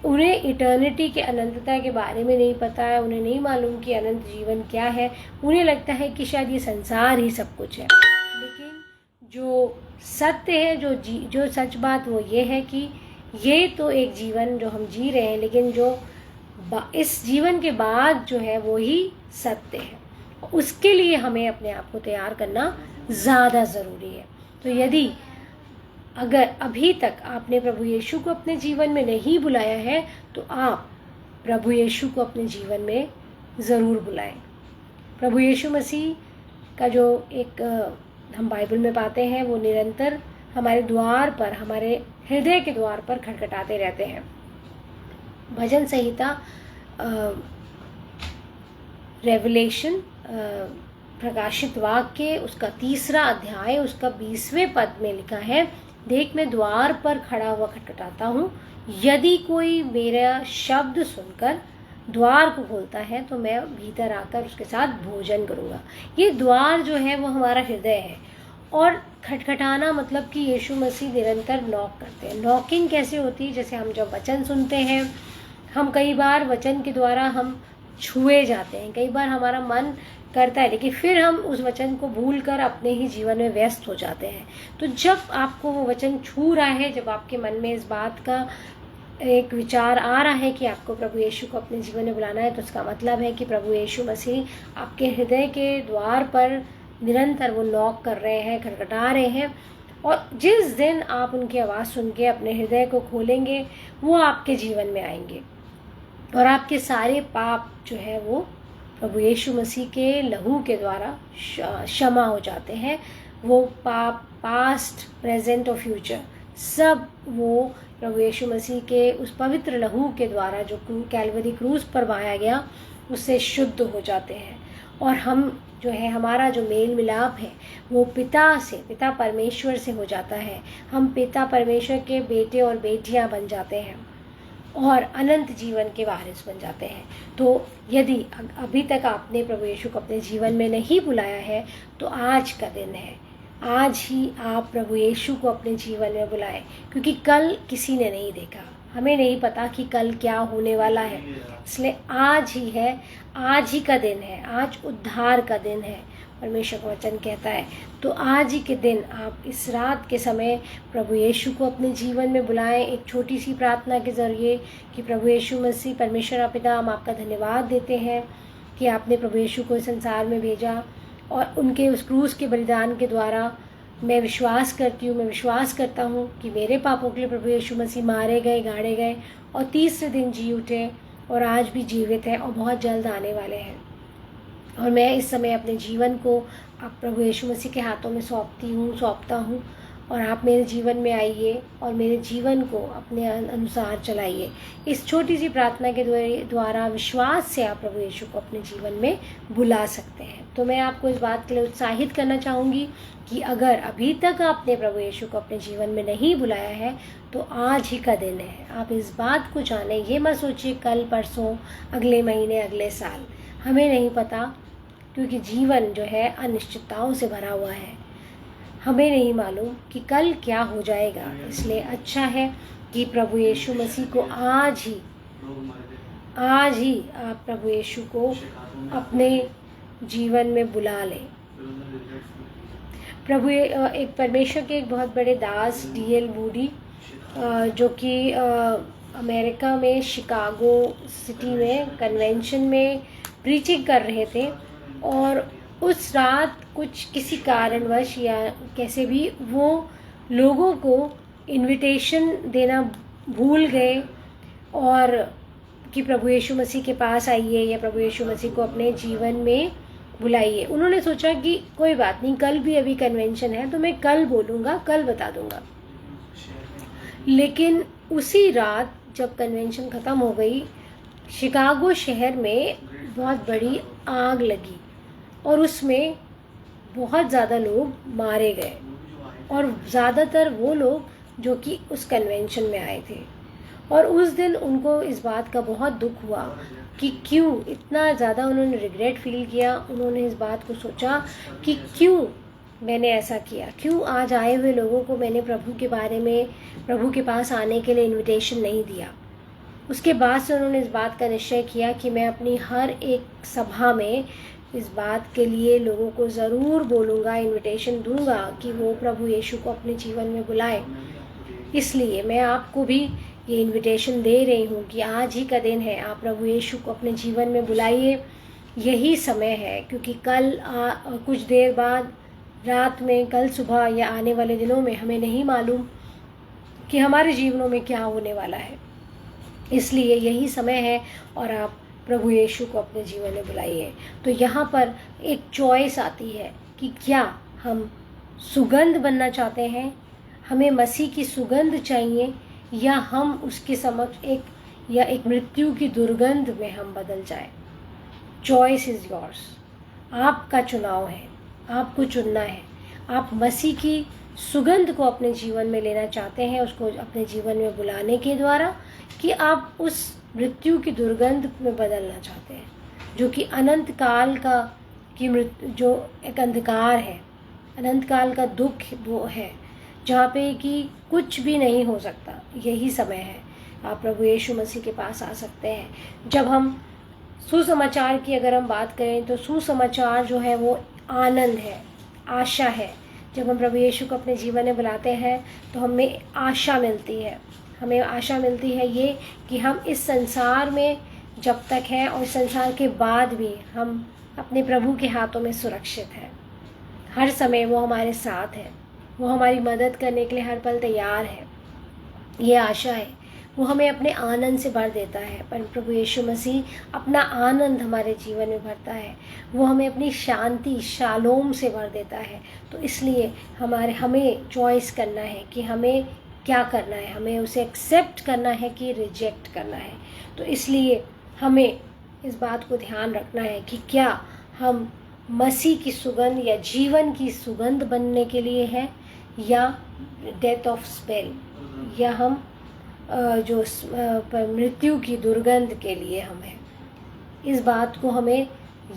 उन्हें इटर्निटी के, अनंतता के बारे में नहीं पता है। उन्हें नहीं मालूम कि अनंत जीवन क्या है। उन्हें लगता है कि शायद ये संसार ही सब कुछ है, लेकिन जो सत्य है, जो सच बात, वो ये है कि ये तो एक जीवन जो हम जी रहे हैं, लेकिन जो इस जीवन के बाद जो है वो ही सत्य है। उसके लिए हमें अपने आप को तैयार करना ज़्यादा ज़रूरी है। तो यदि अगर अभी तक आपने प्रभु यीशु को अपने जीवन में नहीं बुलाया है तो आप प्रभु यीशु को अपने जीवन में ज़रूर बुलाएं। प्रभु यीशु मसीह का जो एक हम बाइबल में पाते हैं, वो निरंतर हमारे द्वार पर, हमारे हृदय के द्वार पर खटखटाते रहते हैं। भजन संहिता रेवलेशन, प्रकाशित वाक्य, उसका 3 अध्याय, उसका 20वें पद में लिखा है, देख मैं द्वार पर खड़ा हुआ खटखटाता हूँ, यदि कोई मेरा शब्द सुनकर द्वार को खोलता है तो मैं भीतर आकर उसके साथ भोजन करूँगा। ये द्वार जो है वो हमारा हृदय है और खटखटाना मतलब कि यीशु मसीह निरंतर नॉक करते हैं। नॉकिंग कैसे होती है? जैसे हम जब वचन सुनते हैं, हम कई बार वचन के द्वारा हम छुए जाते हैं, कई बार हमारा मन करता है, लेकिन फिर हम उस वचन को भूलकर अपने ही जीवन में व्यस्त हो जाते हैं। तो जब आपको वो वचन छू रहा है, जब आपके मन में इस बात का एक विचार आ रहा है कि आपको प्रभु यीशु को अपने जीवन में बुलाना है, तो उसका मतलब है कि प्रभु यीशु मसीह आपके हृदय के द्वार पर निरंतर वो नॉक कर रहे हैं, खटखटा रहे हैं। और जिस दिन आप उनकी आवाज़ सुन के अपने हृदय को खोलेंगे, वो आपके जीवन में आएंगे और आपके सारे पाप जो है वो प्रभु यीशु मसीह के लहू के द्वारा क्षमा हो जाते हैं। वो पाप, पास्ट, प्रेजेंट और फ्यूचर, सब वो प्रभु यीशु मसीह के उस पवित्र लहू के द्वारा जो कैलवरी क्रूस पर बहाया गया, उससे शुद्ध हो जाते हैं। और हम जो है, हमारा जो मेल मिलाप है वो पिता से, पिता परमेश्वर से हो जाता है। हम पिता परमेश्वर के बेटे और बेटियां बन जाते हैं और अनंत जीवन के वारिस बन जाते हैं। तो यदि अभी तक आपने प्रभु यीशु को अपने जीवन में नहीं बुलाया है तो आज का दिन है, आज ही आप प्रभु यीशु को अपने जीवन में बुलाएं, क्योंकि कल किसी ने नहीं देखा, हमें नहीं पता कि कल क्या होने वाला है। इसलिए आज ही है, आज ही का दिन है, आज उद्धार का दिन है, परमेश्वर का वचन कहता है। तो आज ही के दिन आप इस रात के समय प्रभु यीशु को अपने जीवन में बुलाएं, एक छोटी सी प्रार्थना के ज़रिए कि प्रभु यीशु मसीह, परमेश्वर पिता, हम आपका धन्यवाद देते हैं कि आपने प्रभु यीशु को इस संसार में भेजा और उनके उस क्रूस के बलिदान के द्वारा मैं विश्वास करती हूँ, मैं विश्वास करता हूँ कि मेरे पापों के लिए प्रभु यीशु मसीह मारे गए, गाड़े गए और तीसरे दिन जी उठे और आज भी जीवित है और बहुत जल्द आने वाले हैं। और मैं इस समय अपने जीवन को आप प्रभु यीशु मसीह के हाथों में सौंपता हूँ और आप मेरे जीवन में आइए और मेरे जीवन को अपने अनुसार चलाइए। इस छोटी सी प्रार्थना के द्वारा विश्वास से आप प्रभु यीशु को अपने जीवन में बुला सकते हैं। तो मैं आपको इस बात के लिए उत्साहित करना चाहूँगी कि अगर अभी तक आपने प्रभु यीशु को अपने जीवन में नहीं बुलाया है तो आज ही का दिन है। आप इस बात को जानें, ये मत सोचिए कल, परसों, अगले महीने, अगले साल, हमें नहीं पता, क्योंकि जीवन जो है अनिश्चितताओं से भरा हुआ है। हमें नहीं मालूम कि कल क्या हो जाएगा। इसलिए अच्छा है कि प्रभु यीशु मसीह को आज ही आप प्रभु यीशु को अपने जीवन में बुला लें। प्रभु एक परमेश्वर के एक बहुत बड़े दास D.L. मूडी, जो कि अमेरिका में शिकागो सिटी में कन्वेंशन में प्रीचिंग कर रहे थे, और उस रात कुछ किसी कारणवश या कैसे भी वो लोगों को इनविटेशन देना भूल गए, और कि प्रभु यीशु मसीह के पास आइए या प्रभु यीशु मसीह को अपने जीवन में बुलाइए। उन्होंने सोचा कि कोई बात नहीं, कल भी अभी कन्वेंशन है तो मैं कल बोलूँगा, कल बता दूँगा। लेकिन उसी रात जब कन्वेंशन ख़त्म हो गई, शिकागो शहर में बहुत बड़ी आग लगी और उसमें बहुत ज़्यादा लोग मारे गए, और ज़्यादातर वो लोग जो कि उस कन्वेंशन में आए थे। और उस दिन उनको इस बात का बहुत दुख हुआ कि क्यों, इतना ज़्यादा उन्होंने रिग्रेट फील किया। उन्होंने इस बात को सोचा कि क्यों मैंने ऐसा किया, क्यों आज आए हुए लोगों को मैंने प्रभु के बारे में, प्रभु के पास आने के लिए इनविटेशन नहीं दिया। उसके बाद से उन्होंने इस बात का निश्चय किया कि मैं अपनी हर एक सभा में इस बात के लिए लोगों को ज़रूर बोलूँगा, इनविटेशन दूंगा कि वो प्रभु यीशु को अपने जीवन में बुलाए। इसलिए मैं आपको भी ये इनविटेशन दे रही हूँ कि आज ही का दिन है, आप प्रभु यीशु को अपने जीवन में बुलाइए। यही समय है, क्योंकि कल कुछ देर बाद रात में, कल सुबह या आने वाले दिनों में हमें नहीं मालूम कि हमारे जीवनों में क्या होने वाला है। इसलिए यही समय है और आप प्रभु यीशु को अपने जीवन में बुलाइए। तो यहाँ पर एक चॉइस आती है कि क्या हम सुगंध बनना चाहते हैं, हमें मसीह की सुगंध चाहिए, या हम उसके समक्ष एक मृत्यु की दुर्गंध में हम बदल जाए। चॉइस इज़ योर्स, आपका चुनाव है, आपको चुनना है। आप मसीह की सुगंध को अपने जीवन में लेना चाहते हैं, उसको अपने जीवन में बुलाने के द्वारा, कि आप उस मृत्यु की दुर्गंध में बदलना चाहते हैं, जो कि अनंत काल का जो एक अंधकार है, अनंत काल का दुख वो है, जहाँ पे कि कुछ भी नहीं हो सकता। यही समय है, आप प्रभु यीशु मसीह के पास आ सकते हैं। जब हम सुसमाचार की अगर हम बात करें तो सुसमाचार जो है वो आनंद है, आशा है। जब हम प्रभु यीशु को अपने जीवन में बुलाते हैं तो हमें आशा मिलती है, हमें आशा मिलती है ये कि हम इस संसार में जब तक हैं और इस संसार के बाद भी हम अपने प्रभु के हाथों में सुरक्षित हैं। हर समय वो हमारे साथ है, वो हमारी मदद करने के लिए हर पल तैयार है। ये आशा है, वो हमें अपने आनंद से भर देता है। पर प्रभु यीशु मसीह अपना आनंद हमारे जीवन में भरता है, वो हमें अपनी शांति शालोम से भर देता है। तो इसलिए हमें चॉइस करना है कि हमें क्या करना है, हमें उसे एक्सेप्ट करना है कि रिजेक्ट करना है। तो इसलिए हमें इस बात को ध्यान रखना है कि क्या हम मसीह की सुगंध या जीवन की सुगंध बनने के लिए है, या डेथ ऑफ स्पेल, या हम जो मृत्यु की दुर्गंध के लिए हम हैं। इस बात को हमें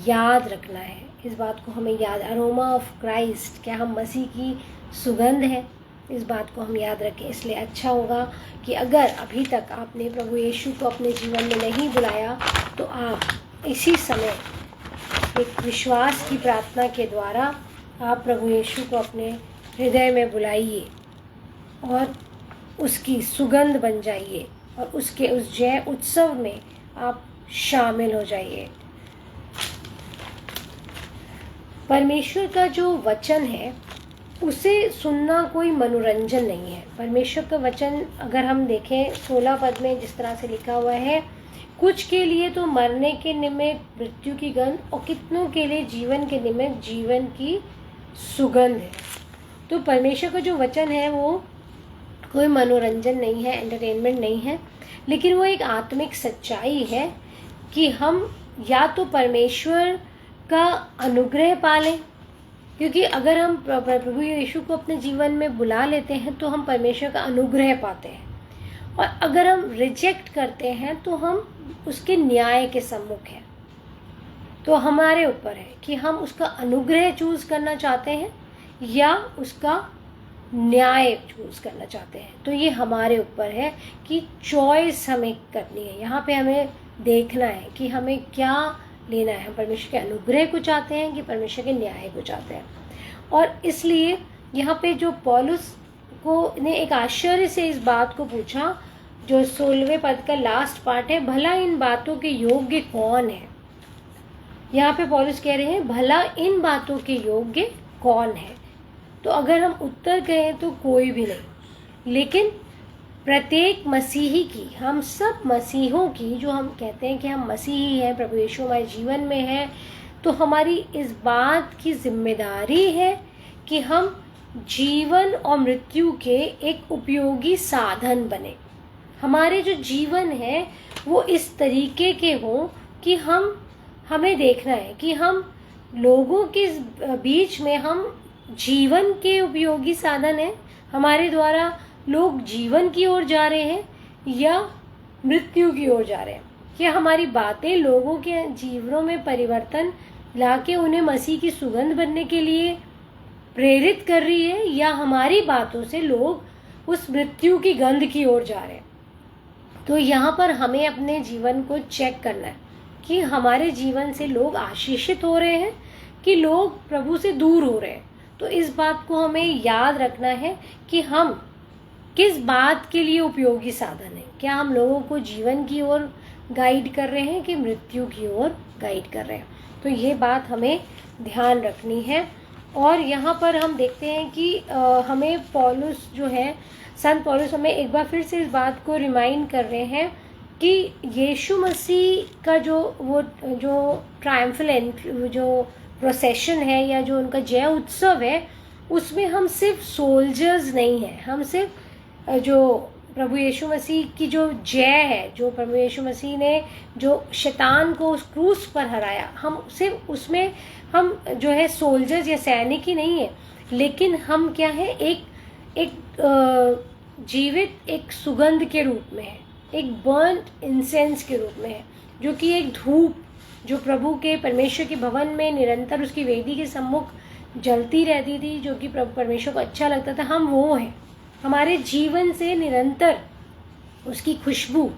याद रखना है, इस बात को हमें याद, अरोमा ऑफ क्राइस्ट, क्या हम मसीह की सुगंध है, इस बात को हम याद रखें। इसलिए अच्छा होगा कि अगर अभी तक आपने प्रभु यीशु को अपने जीवन में नहीं बुलाया तो आप इसी समय एक विश्वास की प्रार्थना के द्वारा आप प्रभु यीशु को अपने हृदय में बुलाइए और उसकी सुगंध बन जाइए, और उसके उस जय उत्सव में आप शामिल हो जाइए। परमेश्वर का जो वचन है उसे सुनना कोई मनोरंजन नहीं है। परमेश्वर का वचन अगर हम देखें 16 पद में जिस तरह से लिखा हुआ है, कुछ के लिए तो मरने के निमित्त मृत्यु की गंध, और कितनों के लिए जीवन के निमित्त जीवन की सुगंध है। तो परमेश्वर का जो वचन है वो कोई मनोरंजन नहीं है, एंटरटेनमेंट नहीं है, लेकिन वो एक आत्मिक सच्चाई है कि हम या तो परमेश्वर का अनुग्रह पालें, क्योंकि अगर हम प्रभु यीशु को अपने जीवन में बुला लेते हैं तो हम परमेश्वर का अनुग्रह पाते हैं, और अगर हम रिजेक्ट करते हैं तो हम उसके न्याय के सम्मुख हैं। तो हमारे ऊपर है कि हम उसका अनुग्रह चूज करना चाहते हैं या उसका न्याय चूज करना चाहते हैं। तो ये हमारे ऊपर है कि चॉइस हमें करनी है। यहाँ पे हमें देखना है कि हमें क्या लेना है, हम परमेश्वर के अनुग्रह को चाहते हैं कि परमेश्वर के न्याय को चाहते हैं। और इसलिए यहाँ पे जो पौलुस को ने एक आश्चर्य से इस बात को पूछा जो 16वें पद का लास्ट पार्ट है, भला इन बातों के योग्य कौन है। यहाँ पे पौलुस कह रहे हैं भला इन बातों के योग्य कौन है। तो अगर हम उत्तर कहें तो कोई भी नहीं, लेकिन प्रत्येक मसीही की, हम सब मसीहों की, जो हम कहते हैं कि हम मसीही हैं, प्रभु यीशु हमारे जीवन में है, तो हमारी इस बात की जिम्मेदारी है कि हम जीवन और मृत्यु के एक उपयोगी साधन बने। हमारे जो जीवन है वो इस तरीके के हों कि हमें देखना है कि हम लोगों के बीच में हम जीवन के उपयोगी साधन हैं, हमारे द्वारा लोग जीवन की ओर जा रहे हैं या मृत्यु की ओर जा रहे हैं, क्या हमारी बातें लोगों के जीवनों में परिवर्तन लाके उन्हें मसीह की सुगंध बनने के लिए प्रेरित कर रही है, या हमारी बातों से लोग उस मृत्यु की गंध की ओर जा रहे हैं। तो यहाँ पर हमें अपने जीवन को चेक करना है कि हमारे जीवन से लोग आशीषित हो रहे हैं कि लोग प्रभु से दूर हो रहे हैं। तो इस बात को हमें याद रखना है कि हम किस बात के लिए उपयोगी साधन है। क्या हम लोगों को जीवन की ओर गाइड कर रहे हैं कि मृत्यु की ओर गाइड कर रहे हैं। तो ये बात हमें ध्यान रखनी है। और यहाँ पर हम देखते हैं कि हमें पौलुस जो है, संत पौलुस हमें एक बार फिर से इस बात को रिमाइंड कर रहे हैं कि यीशु मसीह का जो ट्रायम्फलेंट जो प्रोसेशन है या जो उनका जय उत्सव है, उसमें हम सिर्फ सोल्जर्स नहीं हैं, हम सिर्फ जो प्रभु यीशु मसीह की जो जय है, जो प्रभु यीशु मसीह ने जो शैतान को उस क्रूस पर हराया, हम सिर्फ उसमें हम जो है सोल्जर्स या सैनिक ही नहीं है, लेकिन हम क्या है, एक जीवित एक सुगंध के रूप में है, एक बर्न्ड इंसेंस के रूप में है, जो कि एक धूप जो प्रभु के परमेश्वर के भवन में निरंतर उसकी वेदी के सम्मुख जलती रहती थी, जो कि प्रभु परमेश्वर को अच्छा लगता था। हम वो हैं, हमारे जीवन से निरंतर उसकी खुशबू,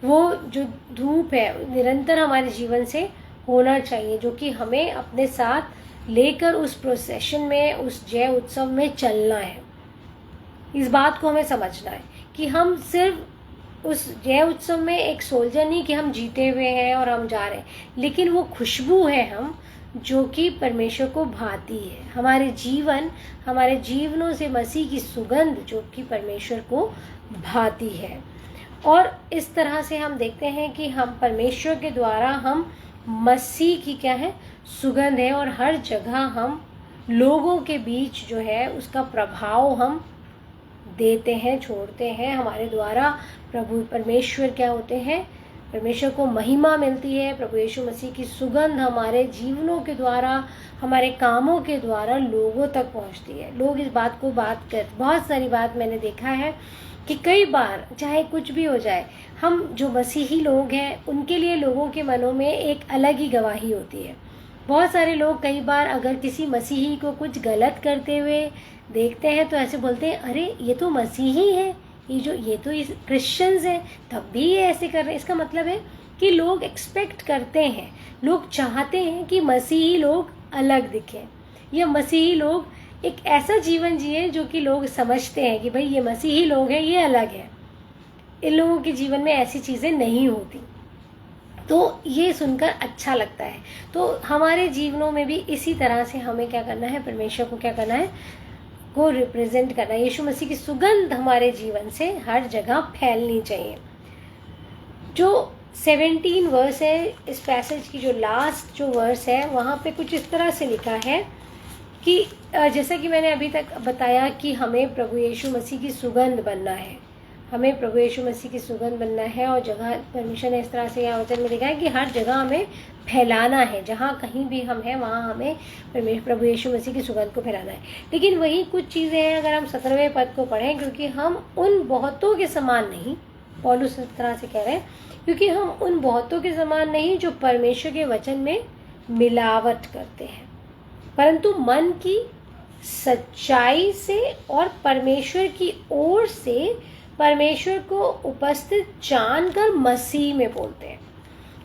वो जो धूप है निरंतर हमारे जीवन से होना चाहिए, जो कि हमें अपने साथ लेकर उस प्रोसेशन में, उस जय उत्सव में चलना है। इस बात को हमें समझना है कि हम सिर्फ उस जय उत्सव में एक सोल्जर नहीं कि हम जीते हुए हैं और हम जा रहे हैं, लेकिन वो खुशबू है हम जो कि परमेश्वर को भाती है। हमारे जीवनों से मसीह की सुगंध जो कि परमेश्वर को भाती है। और इस तरह से हम देखते हैं कि हम परमेश्वर के द्वारा हम मसीह की क्या है, सुगंध है, और हर जगह हम लोगों के बीच जो है उसका प्रभाव हम देते हैं, छोड़ते हैं। हमारे द्वारा प्रभु परमेश्वर क्या होते हैं, परमेश्वर को महिमा मिलती है। प्रभु यीशु मसीह की सुगंध हमारे जीवनों के द्वारा, हमारे कामों के द्वारा लोगों तक पहुंचती है। लोग इस बात को बहुत सारी बात मैंने देखा है कि कई बार चाहे कुछ भी हो जाए, हम जो मसीही लोग हैं उनके लिए लोगों के मनों में एक अलग ही गवाही होती है। बहुत सारे लोग कई बार अगर किसी मसीही को कुछ गलत करते हुए देखते हैं तो ऐसे बोलते हैं, अरे ये तो मसीही है, ये तो क्रिश्चियंस हैं, तब भी ये ऐसे कर रहे हैं। इसका मतलब है कि लोग एक्सपेक्ट करते हैं, लोग चाहते हैं कि मसीही लोग अलग दिखें, या मसीही लोग एक ऐसा जीवन जिए जो कि लोग समझते हैं कि भाई ये मसीही लोग हैं, ये अलग है, इन लोगों के जीवन में ऐसी चीज़ें नहीं होती। तो ये सुनकर अच्छा लगता है। तो हमारे जीवनों में भी इसी तरह से हमें क्या करना है, परमेश्वर को क्या करना है, को रिप्रेजेंट करना है। यीशु मसीह की सुगंध हमारे जीवन से हर जगह फैलनी चाहिए। जो 17 वर्स है इस पैसेज की, जो लास्ट जो वर्स है, वहाँ पे कुछ इस तरह से लिखा है कि जैसा कि मैंने अभी तक बताया कि हमें प्रभु यीशु मसीह की सुगंध बनना है, हमें प्रभु यीशु मसीह की सुगंध बनना है। और जगह परमेश्वर ने इस तरह से यहाँ वचन में लिखा है कि हर जगह हमें फैलाना है, जहाँ कहीं भी हम हैं वहाँ हमें प्रभु यीशु मसीह की सुगंध को फैलाना है। लेकिन वही कुछ चीज़ें हैं, अगर हम 17वें पद को पढ़ें, क्योंकि हम उन बहुतों के समान नहीं, पौलुस इस तरह से कह रहे हैं, क्योंकि हम उन बहुतों के समान नहीं जो परमेश्वर के वचन में मिलावट करते हैं, परंतु मन की सच्चाई से और परमेश्वर की ओर से परमेश्वर को उपस्थित जानकर मसीह में बोलते हैं।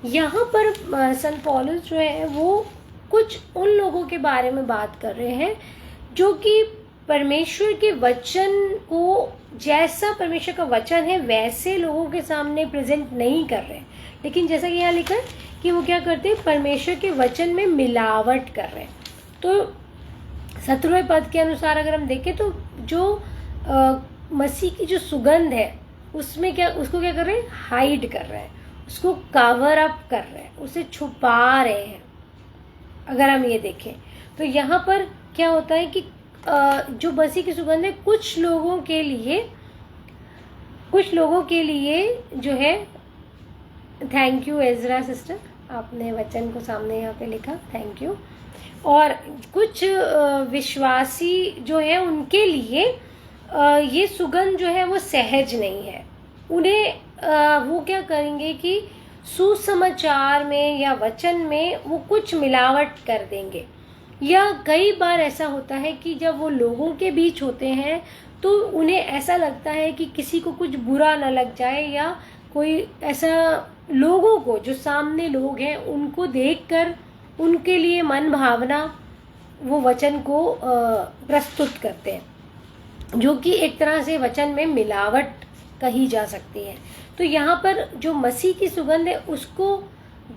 यहाँ पर संत पौलुस जो है वो कुछ उन लोगों के बारे में बात कर रहे हैं जो कि परमेश्वर के वचन को जैसा परमेश्वर का वचन है वैसे लोगों के सामने प्रेजेंट नहीं कर रहे हैं, लेकिन जैसा कि यहाँ लिखा है कि वो क्या करते हैं, परमेश्वर के वचन में मिलावट कर रहे हैं। तो 17वें पद के अनुसार अगर हम देखें तो जो मसीह की जो सुगंध है उसमें क्या, उसको क्या कर रहे हैं, हाइड कर रहे हैं, उसको कवर अप कर रहे हैं, उसे छुपा रहे हैं। अगर हम ये देखें तो यहाँ पर क्या होता है कि जो मसीह की सुगंध है कुछ लोगों के लिए जो है, थैंक यू एजरा सिस्टर, आपने वचन को सामने यहाँ पे लिखा, थैंक यू। और कुछ विश्वासी जो है उनके लिए ये सुगंध जो है वो सहज नहीं है। उन्हें वो क्या करेंगे कि सुसमाचार में या वचन में वो कुछ मिलावट कर देंगे। या कई बार ऐसा होता है कि जब वो लोगों के बीच होते हैं तो उन्हें ऐसा लगता है कि किसी को कुछ बुरा न लग जाए, या कोई ऐसा, लोगों को, जो सामने लोग हैं उनको देखकर उनके लिए मन भावना वो वचन को प्रस्तुत करते हैं, जो कि एक तरह से वचन में मिलावट कही जा सकती है। तो यहाँ पर जो मसीह की सुगंध है उसको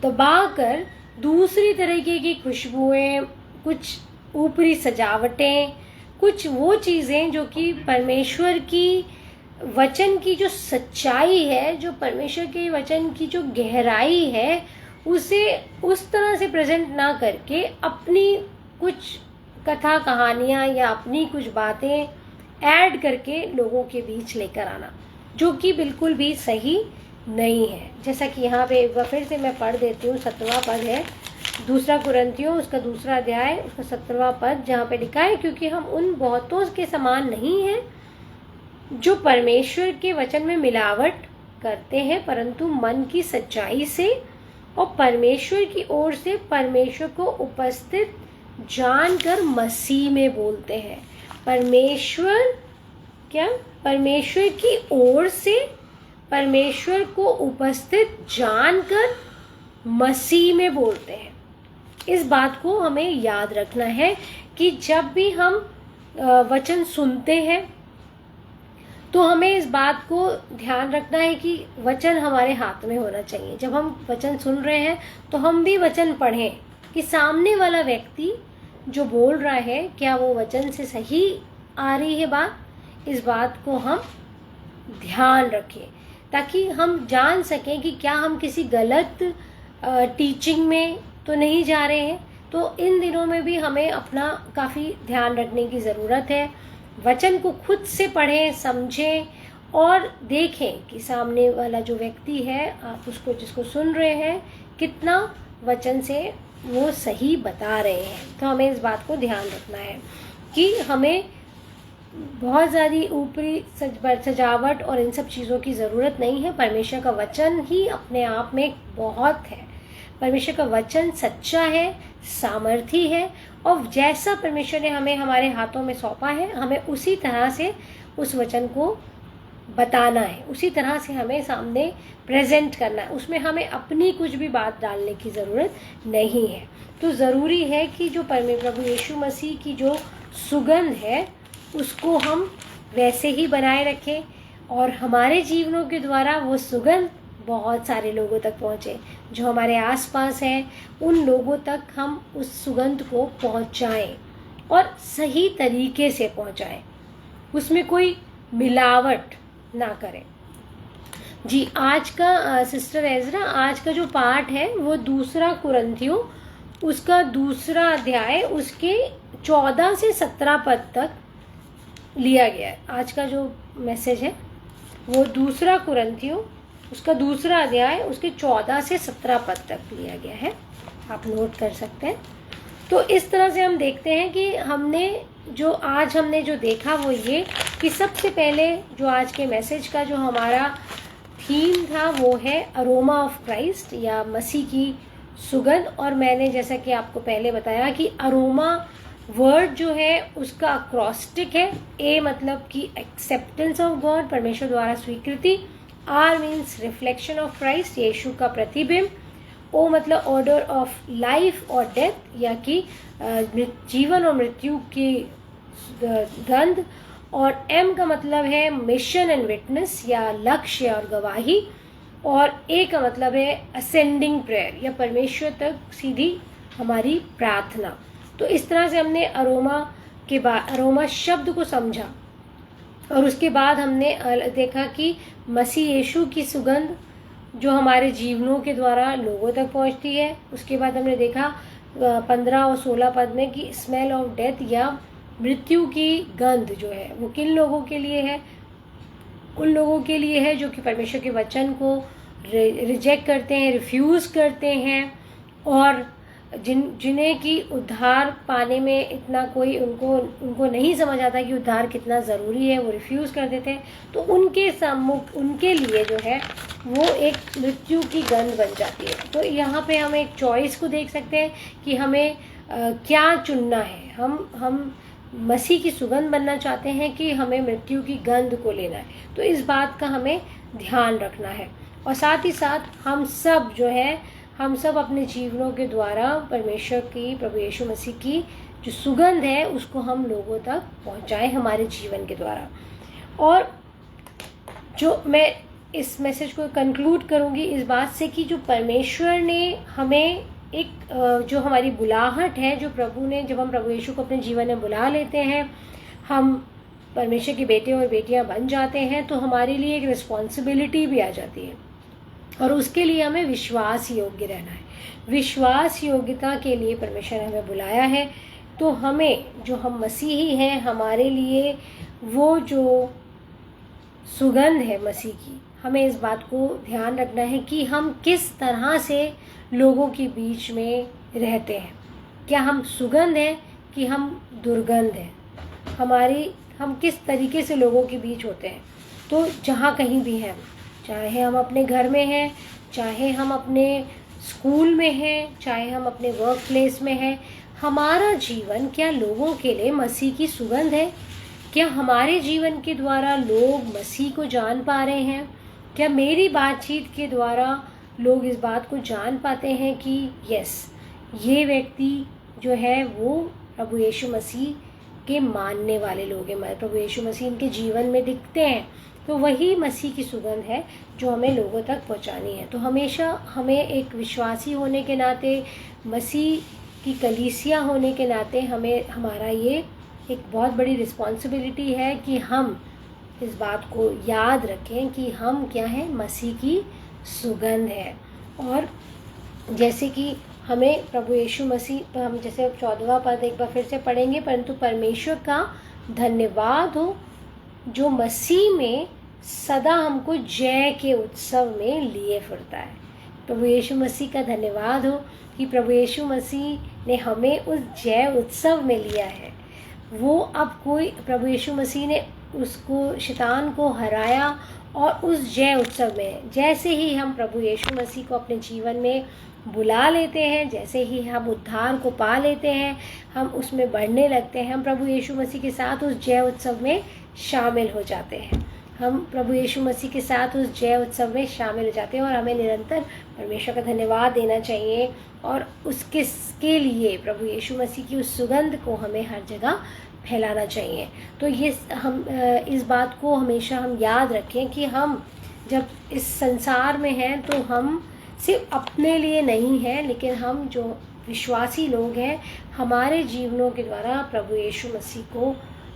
दबाकर दूसरी तरीके की खुशबुएं, कुछ ऊपरी सजावटें, कुछ वो चीज़ें जो कि परमेश्वर की वचन की जो सच्चाई है, जो परमेश्वर के वचन की जो गहराई है, उसे उस तरह से प्रेजेंट ना करके अपनी कुछ कथा कहानियाँ या अपनी कुछ बातें ऐड करके लोगों के बीच लेकर आना, जो कि बिल्कुल भी सही नहीं है। जैसा कि यहाँ पे एक बार फिर से मैं पढ़ देती हूँ, 17वां पद है 2 कुरिन्थियों उसका 2 अध्याय उसका 17वां पद, जहाँ पे लिखा है, क्योंकि हम उन बहुतों के समान नहीं हैं जो परमेश्वर के वचन में मिलावट करते हैं, परंतु मन की सच्चाई से और परमेश्वर की ओर से परमेश्वर को उपस्थित जानकर मसीह में बोलते हैं। परमेश्वर की ओर से परमेश्वर को उपस्थित जानकर मसीह में बोलते हैं। इस बात को हमें याद रखना है कि जब भी हम वचन सुनते हैं तो हमें इस बात को ध्यान रखना है कि वचन हमारे हाथ में होना चाहिए। जब हम वचन सुन रहे हैं तो हम भी वचन पढ़ें कि सामने वाला व्यक्ति जो बोल रहा है क्या वो वचन से सही आ रही है बात। इस बात को हम ध्यान रखें ताकि हम जान सकें कि क्या हम किसी गलत टीचिंग में तो नहीं जा रहे हैं। तो इन दिनों में भी हमें अपना काफ़ी ध्यान रखने की ज़रूरत है। वचन को खुद से पढ़ें, समझें और देखें कि सामने वाला जो व्यक्ति है, आप उसको जिसको सुन रहे हैं, कितना वचन से वो सही बता रहे हैं। तो हमें इस बात को ध्यान रखना है कि हमें बहुत ज़्यादा ऊपरी सजावट और इन सब चीज़ों की ज़रूरत नहीं है। परमेश्वर का वचन ही अपने आप में बहुत है। परमेश्वर का वचन सच्चा है, सामर्थी है, और जैसा परमेश्वर ने हमें हमारे हाथों में सौंपा है, हमें उसी तरह से उस वचन को बताना है, उसी तरह से हमें सामने प्रेजेंट करना है। उसमें हमें अपनी कुछ भी बात डालने की ज़रूरत नहीं है। तो ज़रूरी है कि जो प्रभु यीशु मसीह की जो सुगंध है उसको हम वैसे ही बनाए रखें और हमारे जीवनों के द्वारा वो सुगंध बहुत सारे लोगों तक पहुँचे। जो हमारे आसपास हैं उन लोगों तक हम उस सुगंध को पहुँचाएं और सही तरीके से पहुँचाएं, उसमें कोई मिलावट ना करें। जी, आज का सिस्टर एजरा, आज का जो पाठ है वो 2 कुरिन्थियों उसका 2 अध्याय उसके 14 से 17 पद तक लिया गया है। आज का जो मैसेज है वो 2 कुरिन्थियों उसका 2 अध्याय उसके 14 से 17 पद तक लिया गया है, आप नोट कर सकते हैं। तो इस तरह से हम देखते हैं कि हमने जो देखा वो ये कि सबसे पहले जो आज के मैसेज का जो हमारा थीम था वो है अरोमा ऑफ क्राइस्ट या मसीह की सुगंध। और मैंने जैसा कि आपको पहले बताया कि अरोमा वर्ड जो है उसका अक्रॉस्टिक है। ए मतलब कि एक्सेप्टेंस ऑफ गॉड, परमेश्वर द्वारा स्वीकृति। R means reflection of Christ, यीशु का प्रतिबिंब। ओ मतलब ऑर्डर ऑफ लाइफ और डेथ या कि जीवन और मृत्यु की गंध। और एम का मतलब है मिशन एंड विटनेस या लक्ष्य और गवाही, और ए का मतलब है असेंडिंग प्रेयर या परमेश्वर तक सीधी हमारी प्रार्थना। तो इस तरह से हमने अरोमा शब्द को समझा, और उसके बाद हमने देखा कि मसीह यीशु की सुगंध जो हमारे जीवनों के द्वारा लोगों तक पहुंचती है। उसके बाद हमने देखा 15 और 16 पद में कि स्मेल ऑफ डेथ या मृत्यु की गंध जो है वो किन लोगों के लिए है, उन लोगों के लिए है जो कि परमेश्वर के वचन को रिजेक्ट करते हैं, रिफ्यूज़ करते हैं, और जिन्हें कि उद्धार पाने में इतना कोई उनको नहीं समझ आता कि उद्धार कितना ज़रूरी है, वो रिफ्यूज़ कर देते हैं। तो उनके लिए जो है वो एक मृत्यु की गंध बन जाती है। तो यहाँ पे हम एक चॉइस को देख सकते हैं कि हमें क्या चुनना है। हम मसीह की सुगंध बनना चाहते हैं कि हमें मृत्यु की गंध को लेना है। तो इस बात का हमें ध्यान रखना है, और साथ ही साथ हम सब अपने जीवनों के द्वारा परमेश्वर की, प्रभु यीशु मसीह की जो सुगंध है उसको हम लोगों तक पहुंचाएं हमारे जीवन के द्वारा। और जो मैं इस मैसेज को कंक्लूड करूंगी इस बात से कि जो परमेश्वर ने हमें एक जो हमारी बुलाहट है, जो प्रभु ने, जब हम प्रभु यीशु को अपने जीवन में बुला लेते हैं, हम परमेश्वर के बेटे और बेटियां बन जाते हैं, तो हमारे लिए एक रिस्पॉन्सिबिलिटी भी आ जाती है, और उसके लिए हमें विश्वास योग्य रहना है। विश्वास योग्यता के लिए परमेश्वर ने हमें बुलाया है। तो हमें, जो हम मसीही हैं, हमारे लिए वो जो सुगंध है मसीह की, हमें इस बात को ध्यान रखना है कि हम किस तरह से लोगों के बीच में रहते हैं। क्या हम सुगंध हैं कि हम दुर्गंध हैं? हम किस तरीके से लोगों के बीच होते हैं। तो जहाँ कहीं भी हैं, चाहे हम अपने घर में हैं, चाहे हम अपने स्कूल में हैं, चाहे हम अपने वर्क प्लेस में हैं, हमारा जीवन क्या लोगों के लिए मसीह की सुगंध है? क्या हमारे जीवन के द्वारा लोग मसीह को जान पा रहे हैं? क्या मेरी बातचीत के द्वारा लोग इस बात को जान पाते हैं कि यस, ये व्यक्ति जो है वो प्रभु यीशु मसीह के मानने वाले लोग हैं, प्रभु यीशु मसीह इनके जीवन में दिखते हैं। तो वही मसीह की सुगंध है जो हमें लोगों तक पहुंचानी है। तो हमेशा हमें एक विश्वासी होने के नाते, मसीह की कलीसिया होने के नाते, हमारा ये एक बहुत बड़ी रिस्पॉन्सिबिलिटी है कि हम इस बात को याद रखें कि हम क्या हैं, मसीह की सुगंध है। और जैसे कि हमें प्रभु यीशु मसीह, हम जैसे 14वां पद एक बार फिर से पढ़ेंगे, परंतु परमेश्वर का धन्यवाद हो जो मसीह में सदा हमको जय के उत्सव में लिए फिरता है। प्रभु यीशु मसीह का धन्यवाद हो कि प्रभु यीशु मसीह ने हमें उस जय उत्सव में लिया है। वो अब कोई, प्रभु यीशु मसीह ने उसको, शैतान को हराया, और उस जय उत्सव में जैसे ही हम प्रभु यीशु मसीह को अपने जीवन में बुला लेते हैं, जैसे ही हम उद्धार को पा लेते हैं, हम उसमें बढ़ने लगते हैं, हम प्रभु यीशु मसीह के साथ उस जय उत्सव में शामिल हो जाते हैं। हम प्रभु यीशु मसीह के साथ उस जय उत्सव में शामिल हो जाते हैं, और हमें निरंतर परमेश्वर का धन्यवाद देना चाहिए, और उसके लिए प्रभु यीशु मसीह की उस सुगंध को हमें हर जगह फैलाना चाहिए। तो ये हम इस बात को हमेशा हम याद रखें कि हम जब इस संसार में हैं तो हम सिर्फ अपने लिए नहीं हैं, लेकिन हम जो विश्वासी लोग हैं, हमारे जीवनों के द्वारा प्रभु यीशु मसीह को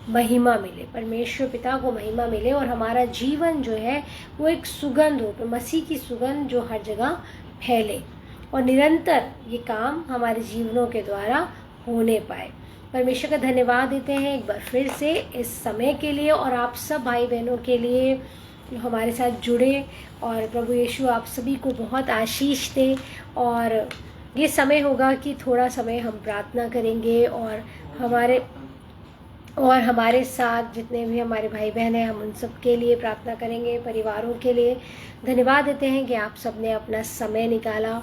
महिमा मिले, परमेश्वर पिता को महिमा मिले, और हमारा जीवन जो है वो एक सुगंध हो, तो मसीह की सुगंध जो हर जगह फैले, और निरंतर ये काम हमारे जीवनों के द्वारा होने पाए। परमेश्वर का धन्यवाद देते हैं एक बार फिर से इस समय के लिए, और आप सब भाई बहनों के लिए जो हमारे साथ जुड़े, और प्रभु यीशु आप सभी को बहुत आशीष दे। और ये समय होगा कि थोड़ा समय हम प्रार्थना करेंगे, और हमारे साथ जितने भी हमारे भाई बहन हैं, हम उन सब के लिए प्रार्थना करेंगे, परिवारों के लिए। धन्यवाद देते हैं कि आप सब ने अपना समय निकाला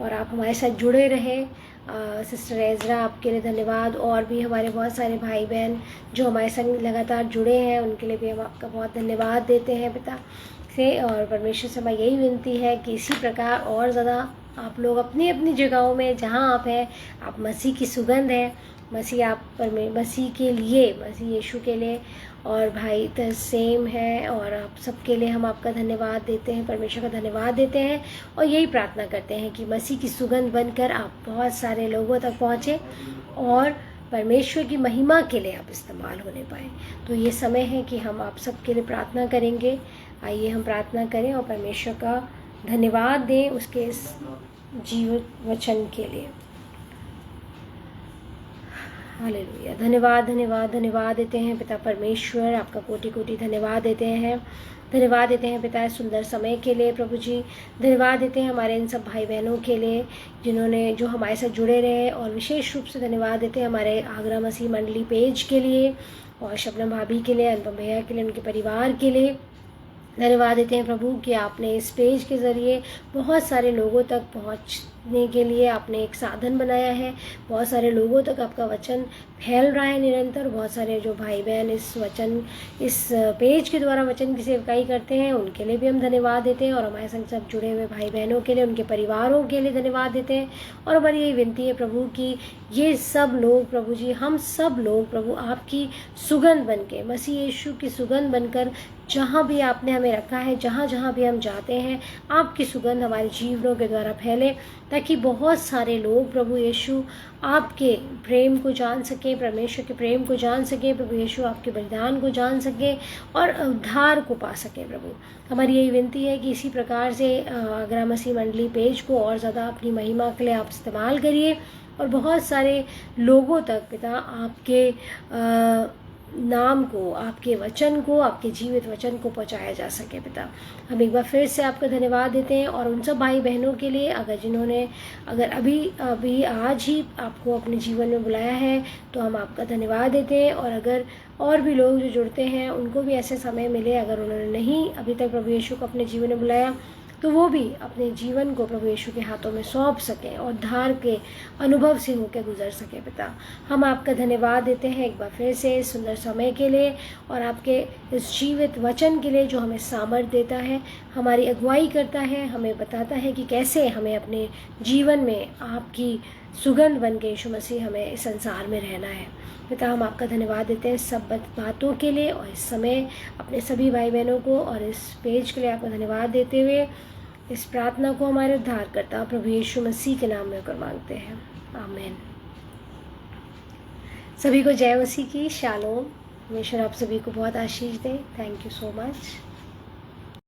और आप हमारे साथ जुड़े रहे। सिस्टर एजरा, आपके लिए धन्यवाद, और भी हमारे बहुत सारे भाई बहन जो हमारे संग लगातार जुड़े हैं, उनके लिए भी हम आपका बहुत धन्यवाद देते हैं पिता से। और परमेश्वर से हमारी यही विनती है कि इसी प्रकार और ज़्यादा आप लोग अपनी अपनी जगहों में जहाँ आप हैं, आप मसीह की सुगंध है। मसीह आप पर में मसीह के लिए, मसीह यीशु के लिए और भाई द सेम है। और आप सबके लिए हम आपका धन्यवाद देते हैं, परमेश्वर का धन्यवाद देते हैं और यही प्रार्थना करते हैं कि मसीह की सुगंध बनकर आप बहुत सारे लोगों तक पहुँचे और परमेश्वर की महिमा के लिए आप इस्तेमाल होने पाएँ। तो ये समय है कि हम आप सबके लिए प्रार्थना करेंगे। आइए हम प्रार्थना करें और परमेश्वर का धन्यवाद दें उसके इस जीवित वचन के लिए। हालेलुया। धन्यवाद धन्यवाद धन्यवाद देते हैं पिता परमेश्वर, आपका कोटि कोटि धन्यवाद देते हैं। धन्यवाद देते हैं पिता इस सुंदर समय के लिए प्रभु जी। धन्यवाद देते हैं हमारे इन सब भाई बहनों के लिए जो हमारे साथ जुड़े रहे, और विशेष रूप से धन्यवाद देते हैं हमारे आगरा मसीह मंडली पेज के लिए और शबनम भाभी के लिए, अनुपम भैया के लिए, उनके परिवार के लिए। धन्यवाद देते हैं प्रभु कि आपने इस पेज के ज़रिए बहुत सारे लोगों तक पहुंचने के लिए आपने एक साधन बनाया है। बहुत सारे लोगों तक आपका वचन फैल रहा है निरंतर। बहुत सारे जो भाई बहन इस पेज के द्वारा वचन की सेवकाई करते हैं, उनके लिए भी हम धन्यवाद देते हैं और हमारे संग सब जुड़े हुए भाई बहनों के लिए, उनके परिवारों के लिए धन्यवाद देते हैं। और हमारी यही विनती है प्रभु कि ये सब लोग प्रभु जी, हम सब लोग प्रभु आपकी सुगंध बन के, मसीह यीशु की सुगंध बनकर जहाँ भी आपने हमें रखा है, जहाँ जहाँ भी हम जाते हैं, आपकी सुगंध हमारे जीवनों के द्वारा फैले, ताकि बहुत सारे लोग प्रभु यीशु आपके प्रेम को जान सकें, परमेश्वर के प्रेम को जान सकें, प्रभु यीशु आपके बलिदान को जान सकें और उद्धार को पा सकें। प्रभु हमारी यही विनती है कि इसी प्रकार से आगरा मसीह मंडली पेज को और ज़्यादा अपनी महिमा के लिए आप इस्तेमाल करिए और बहुत सारे लोगों तक पिता आपके नाम को, आपके वचन को, आपके जीवित वचन को पहुंचाया जा सके। पिता हम एक बार फिर से आपका धन्यवाद देते हैं और उन सब भाई बहनों के लिए अगर अभी आज ही आपको अपने जीवन में बुलाया है तो हम आपका धन्यवाद देते हैं। और अगर और भी लोग जो जुड़ते हैं उनको भी ऐसे समय मिले, अगर उन्होंने नहीं अभी तक प्रभु यीशु को अपने जीवन में बुलाया, तो वो भी अपने जीवन को प्रभु यीशु के हाथों में सौंप सकें और धार के अनुभव से होकर गुजर सकें। पिता हम आपका धन्यवाद देते हैं एक बार फिर से इस सुंदर समय के लिए और आपके इस जीवित वचन के लिए जो हमें सामर्थ्य देता है, हमारी अगुवाई करता है, हमें बताता है कि कैसे हमें अपने जीवन में आपकी सुगंध बन के यीशु मसीह हमें इस संसार में रहना है। पिता हम आपका धन्यवाद देते हैं सब बातों के लिए और इस समय अपने सभी भाई बहनों को और इस पेज के लिए आपका धन्यवाद देते हुए इस प्रार्थना को हमारे उद्धारकर्ता प्रभु यीशु मसीह के नाम में कर मांगते हैं, आमीन। सभी को जय मसीह की, शालोम। परमेश्वर आप सभी को बहुत आशीष दे। Thank you so much.